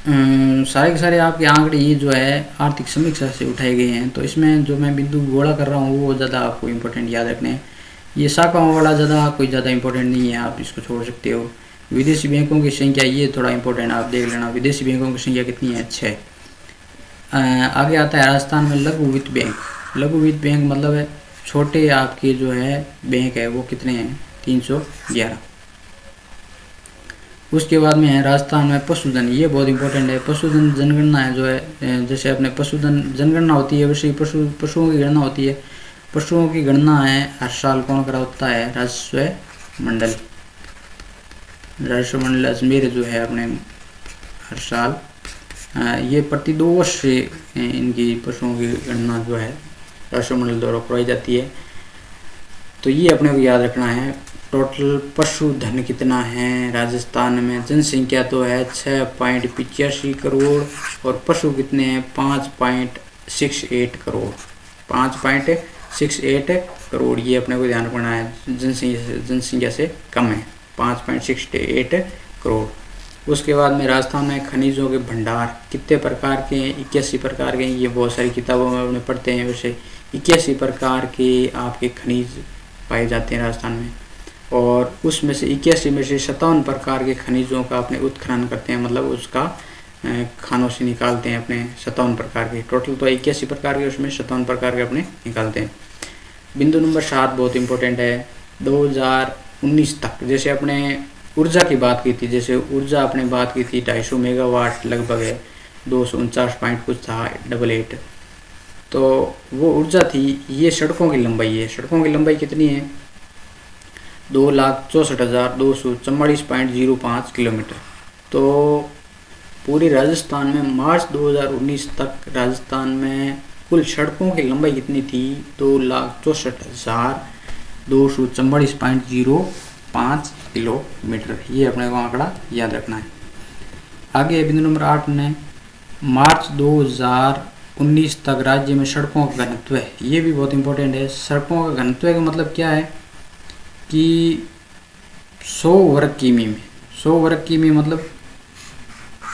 सारे के सारे आपके आंकड़े ये जो है आर्थिक समीक्षा से उठाए गए हैं। तो इसमें जो मैं बिंदु गोला कर रहा हूँ वो ज़्यादा आपको इम्पोर्टेंट याद रखने हैं। ये शाखाओं वाला ज़्यादा इम्पोर्टेंट नहीं है, आप इसको छोड़ सकते हो। विदेशी बैंकों की संख्या ये थोड़ा इम्पोर्टेंट आप देख लेना, विदेशी बैंकों की संख्या कितनी है 6। आगे आता है राजस्थान में लघु वित्त बैंक। लघु वित्त बैंक मतलब है छोटे आपके जो है बैंक है वो कितने हैं 311। उसके बाद में है राजस्थान में पशुधन, ये बहुत इंपॉर्टेंट है। पशुधन जनगणना है जो है, जैसे अपने पशुधन जनगणना होती है वैसे ही पशुओं की गणना होती है। पशुओं की गणना है हर साल कौन कराता है राजस्व मंडल। राजस्व मंडल अजमेर जो है अपने हर साल ये प्रति 2 वर्ष से इनकी पशुओं की गणना जो है राजस्व मंडल द्वारा करवाई जाती है। तो ये अपने को याद रखना है। टोटल पशुधन कितना है राजस्थान में, जनसंख्या तो है 6.85 करोड़ और पशु कितने हैं 5.68 करोड़। 5.68 करोड़ ये अपने को ध्यान रखना है, जनसंख्या से कम है 5.68 करोड़। उसके बाद में राजस्थान में खनिजों के भंडार कितने प्रकार के हैं 81 प्रकार के हैं। ये बहुत सारी किताबों में अपने पढ़ते हैं, वैसे 81 प्रकार के आपके खनिज पाए जाते हैं राजस्थान में और उसमें से 81 में से 57 प्रकार के खनिजों का अपने उत्खनन करते हैं, मतलब उसका खानों से निकालते हैं अपने 57 प्रकार के। टोटल तो 81 प्रकार के, उसमें 57 प्रकार के अपने निकालते हैं। बिंदु नंबर 7 बहुत इंपॉर्टेंट है। 2019 तक जैसे अपने ऊर्जा की बात की थी, जैसे ऊर्जा आपने बात की थी 250 मेगावाट लगभग है, 249 पॉइंट कुछ था 88। तो वो ऊर्जा थी। ये सड़कों की लंबाई है, सड़कों की लंबाई कितनी है 2,64,244.05 किलोमीटर। तो पूरी राजस्थान में मार्च 2019 तक राजस्थान में कुल सड़कों की लंबाई कितनी थी 2,64,244.05 किलोमीटर। ये अपने को आंकड़ा याद रखना है। आगे बिंदु नंबर 8 ने मार्च 2019 तक राज्य में सड़कों का घनत्व है, ये भी बहुत इंपॉर्टेंट है। सड़कों का घनत्व का मतलब क्या है कि 100 वर्ग किमी में। 100 वर्ग किमी मतलब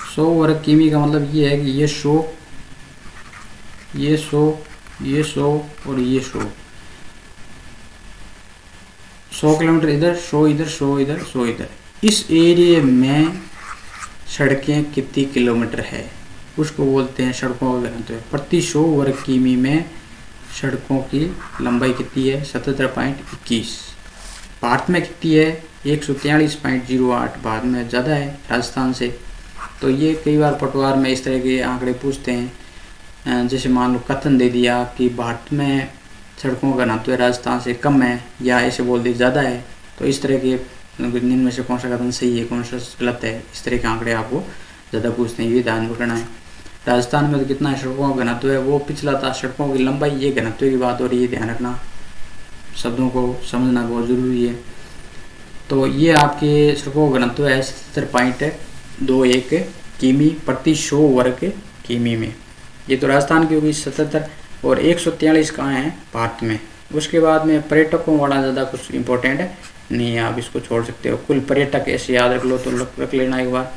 100 वर्ग किमी का मतलब ये है कि ये 100, ये 100, ये 100 और ये 100। 100 किलोमीटर इधर, 100 इधर, 100 इधर, 100 इधर। इस एरिया में सड़कें कितनी किलोमीटर है उसको बोलते हैं सड़कों का घनत्व। प्रति 100 वर्ग किमी में सड़कों की लंबाई कितनी है? 77.21। भारत में कितनी है? 143.08। भारत में ज़्यादा है राजस्थान से। तो ये कई बार पटवार में इस तरह के आंकड़े पूछते हैं, जैसे मान लो कथन दे दिया कि भारत में सड़कों का घनत्व राजस्थान से कम है, या ऐसे बोल दिया ज़्यादा है। तो इस तरह के इनमें से कौन सा कथन सही है, कौन सा गलत है, इस तरह के आंकड़े आपको ज़्यादा पूछते हैं, ये ध्यान रखना है। राजस्थान में तो कितना सड़कों का घनत्व है वो पिछला था, सड़कों की लंबाई, ये घनत्व की बात हो रही है, ध्यान रखना, शब्दों को समझना बहुत ज़रूरी है। तो ये आपके सड़कों का घनत्व है 77.21 किमी प्रति 100 वर्ग किमी में। ये तो राजस्थान की होगी 77, और 143 कहाँ है? भारत में। उसके बाद में पर्यटकों वाला ज़्यादा कुछ इंपॉर्टेंट नहीं है, आप इसको छोड़ सकते हो। कुल पर्यटक ऐसे याद रख लो, तो रख लेना एक बार,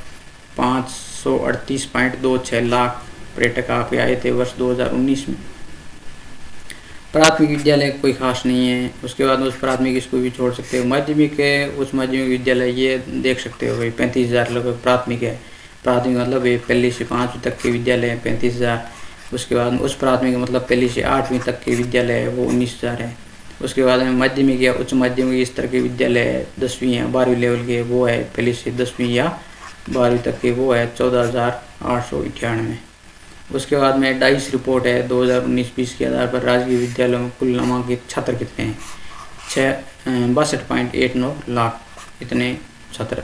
538.26 लाख पर्यटक आपके आए थे वर्ष 2019 में। प्राथमिक विद्यालय कोई खास नहीं है। उसके बाद उस प्राथमिक इसको भी छोड़ सकते हो। माध्यमिक है, उच्च माध्यमिक विद्यालय ये देख सकते हो भाई, 35,000 लगभग प्राथमिक है। प्राथमिक मतलब ये 1 से 5 तक के विद्यालय है, 35,000। उसके बाद उच्च प्राथमिक मतलब 1 से 8वीं तक के विद्यालय है, वो 19,000 है। उसके बाद में माध्यमिक या उच्च माध्यमिक स्तर के विद्यालय है, 10वीं या 12वीं लेवल के, वो है 1 से 10वीं या 12वीं तक के, वो है 14,898। उसके बाद में डाइस रिपोर्ट है 2019-20 के आधार पर राजकीय विद्यालयों में कुल नामांकित छात्र कितने हैं? 62.89 लाख इतने छात्र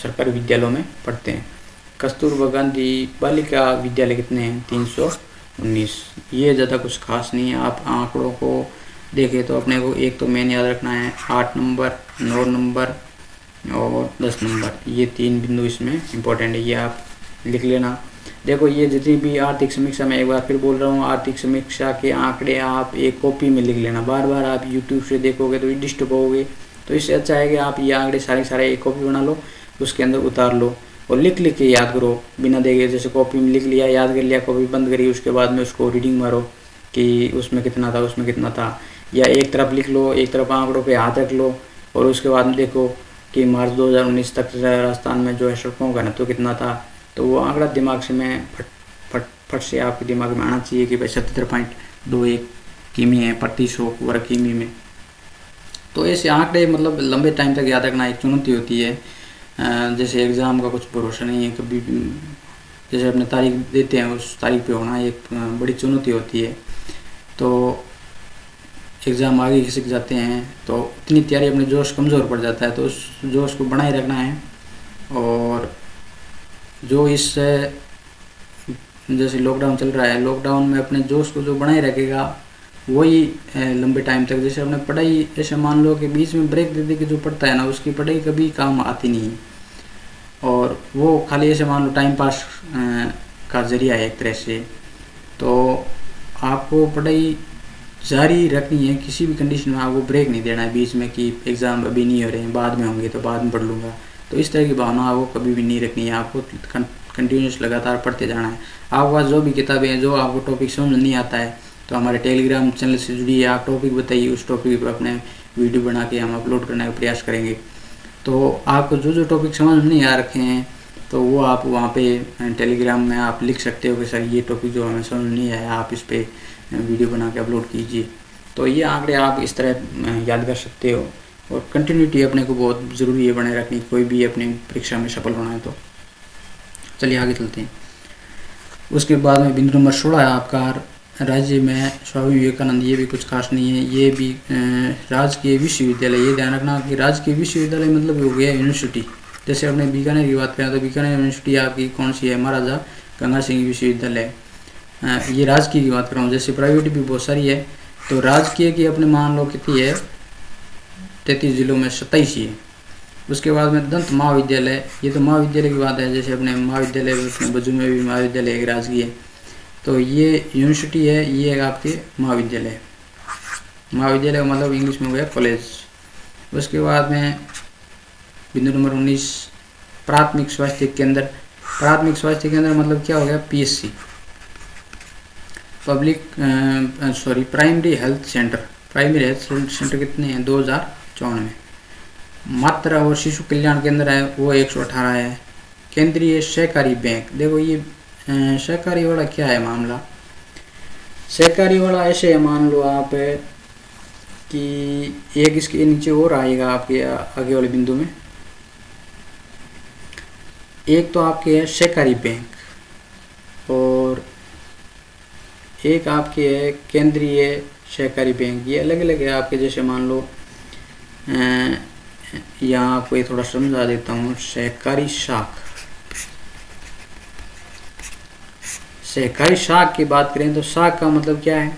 सरकारी विद्यालयों में पढ़ते हैं। कस्तूरबा गांधी बालिका विद्यालय कितने हैं? 319। ये ज़्यादा कुछ खास नहीं है। आप आंकड़ों को देखें तो अपने को एक तो मेन याद रखना है, 8 नंबर, 9 नंबर और 10 नंबर, ये 3 बिंदु इसमें इम्पोर्टेंट है, ये आप लिख लेना। देखो ये जितनी भी आर्थिक समीक्षा, मैं एक बार फिर बोल रहा हूँ, आर्थिक समीक्षा के आंकड़े आप एक कॉपी में लिख लेना। बार बार आप यूट्यूब से देखोगे तो डिस्टर्ब होगे, तो इससे अच्छा है कि आप ये आंकड़े सारे एक कॉपी बना लो, उसके अंदर उतार लो और लिख के याद करो बिना देखे। जैसे कॉपी में लिख लिया, याद कर लिया, कॉपी बंद करी, उसके बाद में उसको रीडिंग मारो कि उसमें कितना था, उसमें कितना था। या एक तरफ लिख लो, एक तरफ आंकड़ों पे हाथ रख लो और उसके बाद में देखो कि मार्च 2019 तक राजस्थान में जो है सड़कों का घनत्व कितना था। तो वो आंकड़ा दिमाग से में फट से आपके दिमाग में आना चाहिए कि भाई 77.21 किमी है प्रति 100 वर्ग किमी में। तो ऐसे आंकड़े मतलब लंबे टाइम तक याद रखना एक चुनौती होती है। जैसे एग्ज़ाम का कुछ भरोसा नहीं है, कभी जैसे अपने तारीख देते हैं उस तारीख पे होना एक बड़ी चुनौती होती है। तो एग्ज़ाम आगे खिसक जाते हैं तो इतनी तैयारी, अपने जोश कमज़ोर पड़ जाता है। तो उस जोश को बनाए रखना है। और जो इस जैसे लॉकडाउन चल रहा है, लॉकडाउन में अपने जोश को जो बनाए रखेगा वही लंबे टाइम तक। जैसे अपने पढ़ाई, ऐसे मान लो कि बीच में ब्रेक दे दे के जो पढ़ता है ना, उसकी पढ़ाई कभी काम आती नहीं है, और वो खाली ऐसे मान लो टाइम पास का ज़रिया है एक तरह से। तो आपको पढ़ाई जारी रखनी है, किसी भी कंडीशन में आपको ब्रेक नहीं देना है बीच में कि एग्ज़ाम अभी नहीं हो रहे हैं, बाद में होंगे तो बाद में पढ़ लूँगा। तो इस तरह की भावना आपको कभी भी नहीं रखनी है। आपको कंटिन्यूस लगातार पढ़ते जाना है। आपके पास जो भी किताबें हैं, जो आपको टॉपिक समझ नहीं आता है, तो हमारे टेलीग्राम चैनल से जुड़िए, आप टॉपिक बताइए, उस टॉपिक पर अपने वीडियो बना के हम अपलोड करने का प्रयास करेंगे। तो आपको जो टॉपिक समझ नहीं आ रखे हैं तो वो आप वहाँ पे टेलीग्राम में आप लिख सकते हो कि सर ये टॉपिक जो हमें समझ नहीं आया, आप इस पर वीडियो बना के अपलोड कीजिए। तो ये आंकड़े आप इस तरह याद कर सकते हो। और कंटिन्यूटी अपने को बहुत ज़रूरी है बनाए रखनी, कोई भी अपनी परीक्षा में सफल होना है तो। चलिए आगे चलते हैं। उसके बाद में बिंदु नंबर 16 है आपका, राज्य में स्वामी विवेकानंद। ये भी कुछ खास नहीं है, ये भी राजकीय विश्वविद्यालय। ये ध्यान रखना कि राजकीय विश्वविद्यालय मतलब हो गया यूनिवर्सिटी। जैसे अपने बीकानेर की बात करें तो बीकानेर यूनिवर्सिटी आपकी कौन सी है? महाराजा गंगा सिंह विश्वविद्यालय। ये राजकीय की बात कर रहा हूँ। जैसे प्राइवेट भी बहुत सारी है, तो राजकीय की अपने मान लो कितनी है? 33 जिलों में 27 ही है। उसके बाद में दंत महाविद्यालय, ये तो महाविद्यालय की बात है। जैसे अपने महाविद्यालय अपने बजू में भी महाविद्यालय एक राजकीय है, तो ये यूनिवर्सिटी है, ये है आपके महाविद्यालय। महाविद्यालय मतलब इंग्लिश में हो गया कॉलेज। उसके बाद में बिंदु नंबर 19 प्राथमिक स्वास्थ्य केंद्र। प्राथमिक स्वास्थ्य केंद्र मतलब क्या हो गया, PHC, primary health centre. Primary health centre कितने हैं, 2054 में। मातृ और शिशु कल्याण केंद्र है वो 118 है। केंद्रीय सहकारी बैंक, देखो ये सहकारी वाला क्या है मामला, सहकारी वाला ऐसे है, मान लो आप कि एक इसके नीचे और आएगा आपके आगे वाले बिंदु में, एक तो आपके है सहकारी बैंक और एक आपके है केंद्रीय सहकारी बैंक। ये अलग अलग है आपके, जैसे मान लो यहाँ आपको ये थोड़ा समझा देता हूँ। सहकारी शाख, सहकारी शाख की बात करें तो शाख का मतलब क्या है,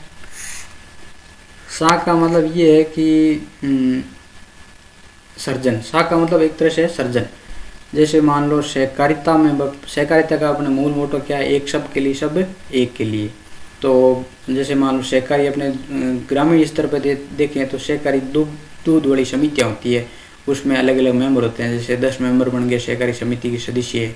शाख का मतलब ये है कि सर्जन। शाख का मतलब एक तरह से सर्जन। जैसे मान लो सहकारिता में, सहकारिता का अपने मूल मोटो क्या है, एक शब्द के लिए सब एक के लिए। तो जैसे मान लो सहकारी अपने ग्रामीण स्तर पर देखें तो सहकारी दूध वाली समितियाँ होती है, उसमें अलग अलग मेंबर होते हैं। जैसे 10 मेंबर बन गए सहकारी समिति के सदस्य है,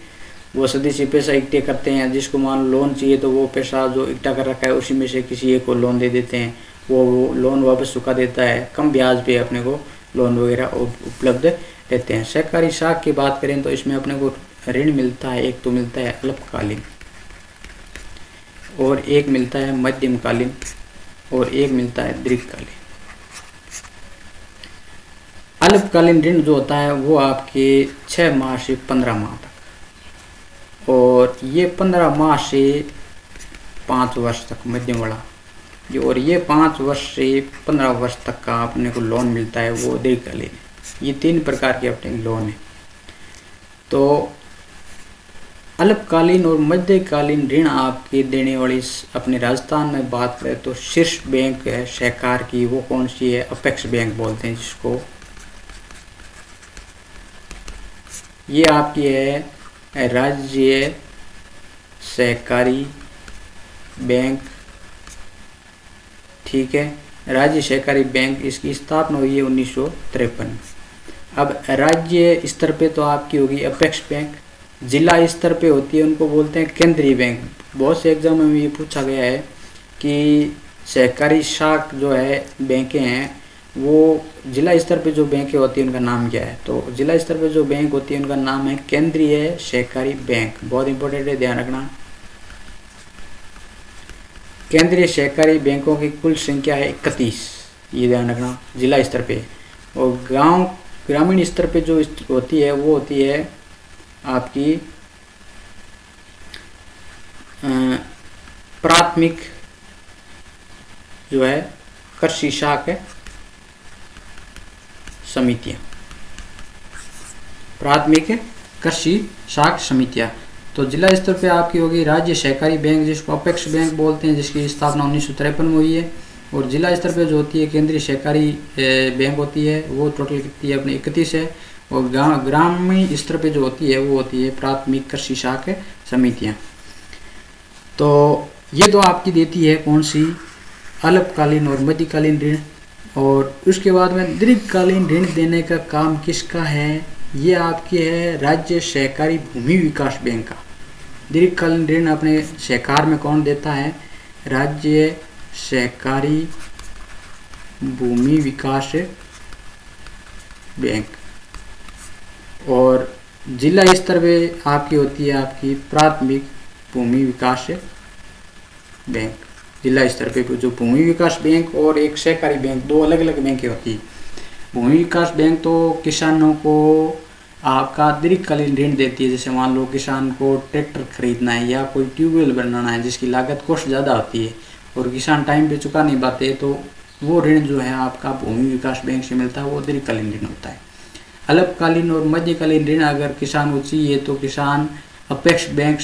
वो सदस्य पैसा इकट्ठे करते हैं। जिसको मान लो लोन चाहिए तो वो पैसा जो इकट्ठा कर रखा है उसी में से किसी एक को लोन दे देते हैं, वो लोन वापस चुका देता है, कम ब्याज पे अपने को लोन वगैरह उपलब्ध रहते हैं। सहकारी शाख की बात करें तो इसमें अपने को ऋण मिलता है, एक तो मिलता है अल्पकालीन और एक मिलता है मध्यमकालीन और एक मिलता है दीर्घकालीन। अल्पकालीन ऋण जो होता है वो आपके 6 माह से 15 माह तक, और ये 15 माह से 5 वर्ष तक मध्यम वाला, और ये 5 वर्ष से 15 वर्ष तक का अपने को लोन मिलता है वो दीर्घकालीन है। ये 3 प्रकार के अपने लोन है। तो अल्पकालीन और मध्यकालीन ऋण आपके देने वाली अपने राजस्थान में बात करें तो शीर्ष बैंक है सहकार की, वो कौन सी है, अपेक्स बैंक बोलते हैं जिसको। ये आपकी है राज्य सहकारी बैंक, ठीक है, राज्य सहकारी बैंक। इसकी स्थापना हुई है 1953। अब राज्य स्तर पे तो आपकी होगी अपेक्स बैंक, जिला स्तर पे होती है उनको बोलते हैं केंद्रीय बैंक। बहुत से एग्जाम में ये पूछा गया है कि सहकारी शाख जो है बैंकें हैं वो जिला स्तर पे जो बैंकें होती है उनका नाम क्या है, तो जिला स्तर पे जो बैंक होती है उनका नाम है केंद्रीय सहकारी बैंक। बहुत इंपॉर्टेंट है, ध्यान रखना। केंद्रीय सहकारी बैंकों की कुल संख्या है 31, ये ध्यान रखना जिला स्तर पे। और ग्रामीण स्तर पे जो होती है वो होती है आपकी प्राथमिक जो है कृषि शाख है समितियां, प्राथमिक कृषि शाख समितियां। तो जिला स्तर पे आपकी होगी राज्य सहकारी बैंक जिसको अपेक्स बैंक बोलते हैं, जिसकी स्थापना 1953 में हुई है। और जिला स्तर पे जो होती है केंद्रीय सहकारी बैंक होती है, वो टोटल कितनी है अपने 31 है। और ग्रामीण स्तर पे जो होती है वो होती है प्राथमिक कृषि शाख समितियां। तो ये तो आपकी देती है कौन सी, अल्पकालीन और मध्यकालीन ऋण। और उसके बाद में दीर्घकालीन ऋण देने का काम किसका है, ये आपके है राज्य सहकारी भूमि विकास बैंक का। दीर्घकालीन ऋण अपने सहकार में कौन देता है, राज्य सहकारी भूमि विकास बैंक। और जिला स्तर पे आपकी होती है आपकी प्राथमिक भूमि विकास बैंक। जिला स्तर पे जो भूमि विकास बैंक और एक सहकारी बैंक, दो अलग अलग बैंकें होती है। भूमि विकास बैंक तो किसानों को आपका दीर्घकालीन ऋण देती है। जैसे मान लो किसान को ट्रैक्टर खरीदना है या कोई ट्यूबवेल बनाना है जिसकी लागत कॉस्ट ज़्यादा होती है और किसान टाइम पे चुका नहीं पाते, तो वो ऋण जो है आपका भूमि विकास बैंक से मिलता है, वो दीर्घकालीन ऋण होता है। अल्पकालीन और मध्यकालीन ऋण अगर किसान को चाहिए तो किसान अपेक्स बैंक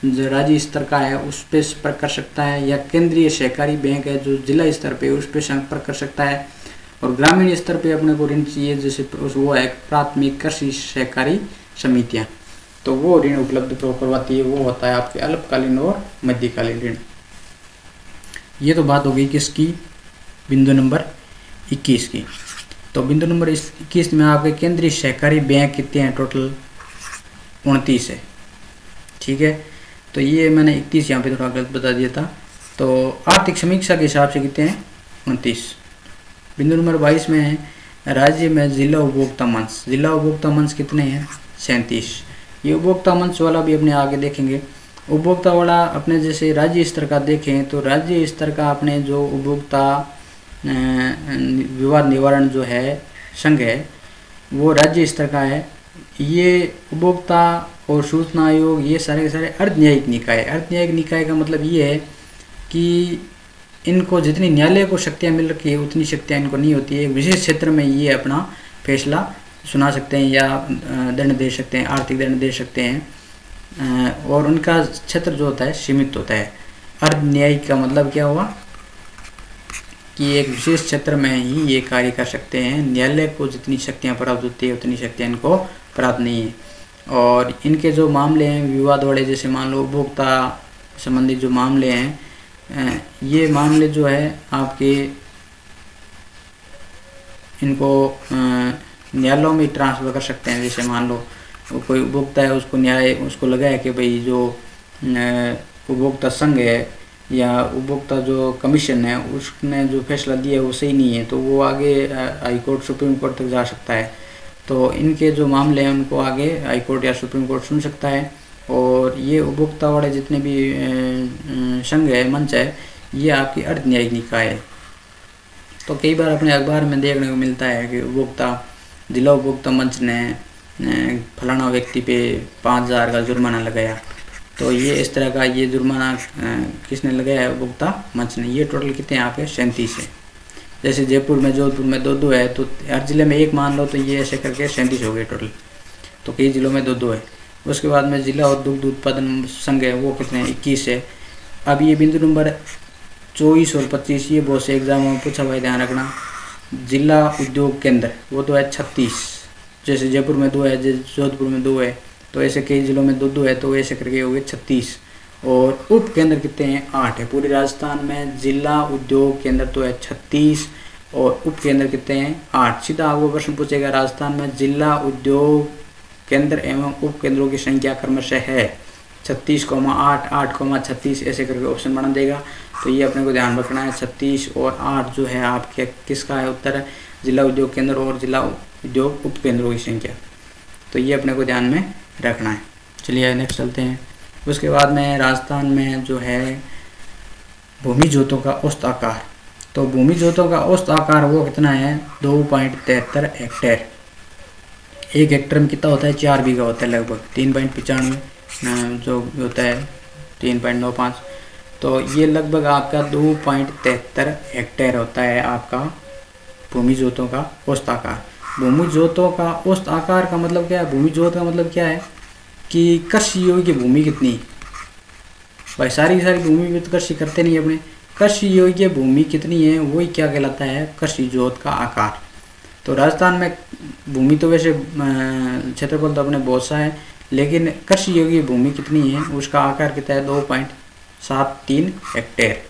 जो राज्य स्तर का है उस पर संपर्क कर सकता है, या केंद्रीय सहकारी बैंक है जो जिला स्तर पे उस पर संपर्क कर सकता है। और ग्रामीण स्तर पे अपने को ऋण चाहिए जैसे वो है प्राथमिक कृषि सहकारी समितियां, तो वो ऋण उपलब्ध करवाती है, वो होता है आपके अल्पकालीन और मध्यकालीन ऋण। ये तो बात हो गई किसकी, बिंदु नंबर 21 की। तो बिंदु नंबर 21 में आपके केंद्रीय सहकारी बैंक कितने हैं? टोटल 29 है। ठीक है, तो ये मैंने 31 यहाँ पे थोड़ा गलत बता दिया था। तो आर्थिक समीक्षा के हिसाब से कितने हैं? 29। बिंदु नंबर 22 में है राज्य में जिला उपभोक्ता मंच। जिला उपभोक्ता मंच कितने हैं? 37। ये उपभोक्ता मंच वाला भी अपने आगे देखेंगे। उपभोक्ता वाला अपने जैसे राज्य स्तर का देखें तो राज्य स्तर का अपने जो उपभोक्ता विवाद निवारण जो है संघ है वो राज्य स्तर का है। ये उपभोक्ता और सूचना आयोग ये सारे के सारे अर्ध न्यायिक निकाय। अर्ध न्यायिक निकाय का मतलब ये है कि इनको जितनी न्यायालय को शक्तियाँ मिल रखी है उतनी शक्तियाँ इनको नहीं होती है। विशेष क्षेत्र में ये अपना फैसला सुना सकते हैं या दंड दे सकते हैं, आर्थिक दंड दे सकते हैं, और उनका क्षेत्र जो होता है सीमित होता है। अर्ध न्यायिक का मतलब क्या हुआ कि एक विशेष क्षेत्र में ही ये कार्य कर सकते हैं। न्यायालय को जितनी शक्तियाँ प्राप्त होती है उतनी शक्तियाँ इनको प्राप्त नहीं है। और इनके जो मामले हैं विवाद वाले, जैसे मान लो उपभोक्ता संबंधित जो मामले हैं, ये मामले जो है आपके इनको न्यायालयों में ट्रांसफ़र कर सकते हैं। जैसे मान लो कोई उपभोक्ता है, उसको न्याय उसको लगा है कि भाई जो उपभोक्ता संघ है या उपभोक्ता जो कमीशन है उसने जो फैसला दिया है वो सही नहीं है, तो वो आगे हाई कोर्ट सुप्रीम कोर्ट तक जा सकता है। तो इनके जो मामले हैं उनको आगे हाई कोर्ट या सुप्रीम कोर्ट सुन सकता है। और ये उपभोक्ता वाले जितने भी संघ है, मंच है, ये आपकी अर्ध न्यायिक निकाय है। तो कई बार अपने अखबार में देखने को मिलता है कि जिला उपभोक्ता मंच ने फलाना व्यक्ति पे 5,000 का जुर्माना लगाया। तो ये इस तरह का ये जुर्माना किसने लगाया है? उपभोक्ता मंच ने। ये टोटल कितने यहाँ पे? 37 है। जैसे जयपुर में, जोधपुर में 2-2 है, तो हर जिले में एक मान लो, तो ये ऐसे करके 37 हो गए टोटल। तो कई जिलों में 2-2 है। उसके बाद में जिला और दुग्ध उत्पादन संघ है वो कितने? 21 है। अब ये बिंदु नंबर 24 और 25 ये बहुत से एग्जामों में पूछा भाई, ध्यान रखना। जिला उद्योग केंद्र वो तो है 36, जैसे जयपुर में 2 है, जोधपुर में 2 है, तो ऐसे कई जिलों में 2-2 है, तो ऐसे करके हो गए 36। और उप केंद्र कितने हैं? 8 है। पूरे राजस्थान में जिला उद्योग केंद्र तो है 36 और उप केंद्र कितने हैं? 8। सीधा आपको प्रश्न पूछेगा राजस्थान में जिला उद्योग केंद्र एवं उप केंद्रों की संख्या क्रमशः है 36,8, 8,36 ऐसे करके ऑप्शन बना देगा। तो ये अपने को ध्यान रखना है। 36 और 8 जो है आपके किसका है? उत्तर है जिला उद्योग केंद्र और जिला उद्योग उप केंद्रों की संख्या। तो ये अपने को ध्यान में रखना है। चलिए नेक्स्ट चलते हैं। उसके बाद में राजस्थान में जो है भूमि जोतों का औसत आकार। तो भूमि जोतों का औसत आकार वो कितना है? 2.73 हेक्टेयर। 1 हेक्टेयर में कितना होता है? 4 बीघा होता है लगभग। 3.95 जो होता है 3.95। तो ये लगभग आपका 2.73 हेक्टेयर होता है आपका भूमि जोतों का औसत आकार। भूमि जोतों का औसत आकार का मतलब क्या है? भूमि जोत का मतलब क्या है कि कृषि योग्य भूमि कितनी? भाई सारी भूमि में तो कृषि करते नहीं अपने। कृषि योग्य भूमि कितनी है वही क्या कहलाता है? कृषि जोत का आकार। तो राजस्थान में भूमि तो वैसे क्षेत्रफल तो अपने बहुत सा है, लेकिन कृषि योग्य भूमि कितनी है उसका आकार कितना है? 2.73 हेक्टेयर।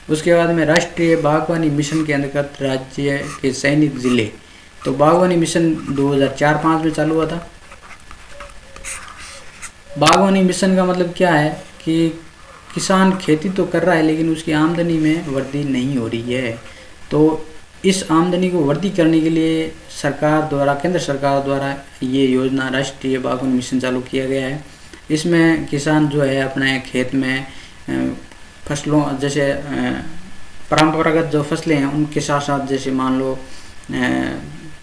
उसके बाद में राष्ट्रीय बागवानी मिशन के अंतर्गत राज्य के चयनित जिले। तो बागवानी मिशन 2004-05 में चालू हुआ था। बागवानी मिशन का मतलब क्या है कि किसान खेती तो कर रहा है लेकिन उसकी आमदनी में वृद्धि नहीं हो रही है। तो इस आमदनी को वृद्धि करने के लिए सरकार द्वारा, केंद्र सरकार द्वारा ये योजना राष्ट्रीय बागवानी मिशन चालू किया गया है। इसमें किसान जो है अपने खेत में फसलों, जैसे परंपरागत जो फसलें हैं उनके साथ साथ जैसे मान लो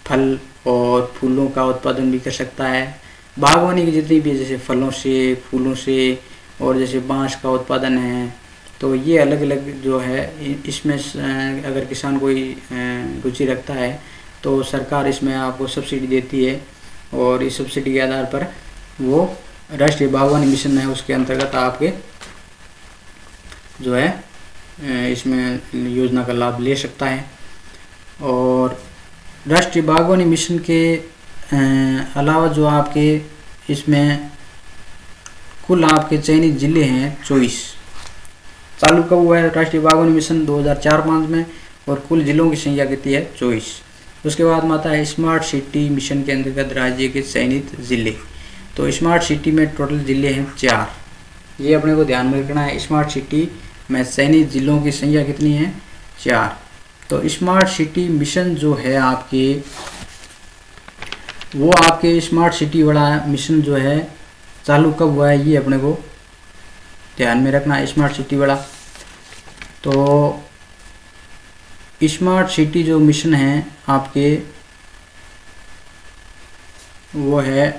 फल और फूलों का उत्पादन भी कर सकता है। बागवानी की जितनी भी जैसे फलों से, फूलों से और जैसे बांस का उत्पादन है, तो ये अलग अलग जो है इसमें अगर किसान कोई रुचि रखता है तो सरकार इसमें आपको सब्सिडी देती है और इस सब्सिडी के आधार पर वो राष्ट्रीय बागवानी मिशन है उसके अंतर्गत आपके जो है इसमें योजना का लाभ ले सकता है। और राष्ट्रीय बागवानी मिशन के अलावा जो आपके इसमें कुल आपके चयनित जिले हैं 24। चालू कब हुआ है राष्ट्रीय बागवानी मिशन? 2004-05 में। और कुल जिलों की संख्या कितनी है? 24। उसके बाद में आता है स्मार्ट सिटी मिशन के अंतर्गत राज्य के चयनित ज़िले। तो स्मार्ट सिटी में टोटल ज़िले हैं 4, ये अपने को ध्यान में रखना है। स्मार्ट सिटी में चयनित ज़िलों की संख्या कितनी है? 4। तो स्मार्ट सिटी मिशन जो है आपके, वो आपके स्मार्ट सिटी वाला मिशन जो है चालू कब हुआ है, ये अपने को ध्यान में रखना है स्मार्ट सिटी वाला। तो स्मार्ट सिटी जो मिशन है आपके, वो है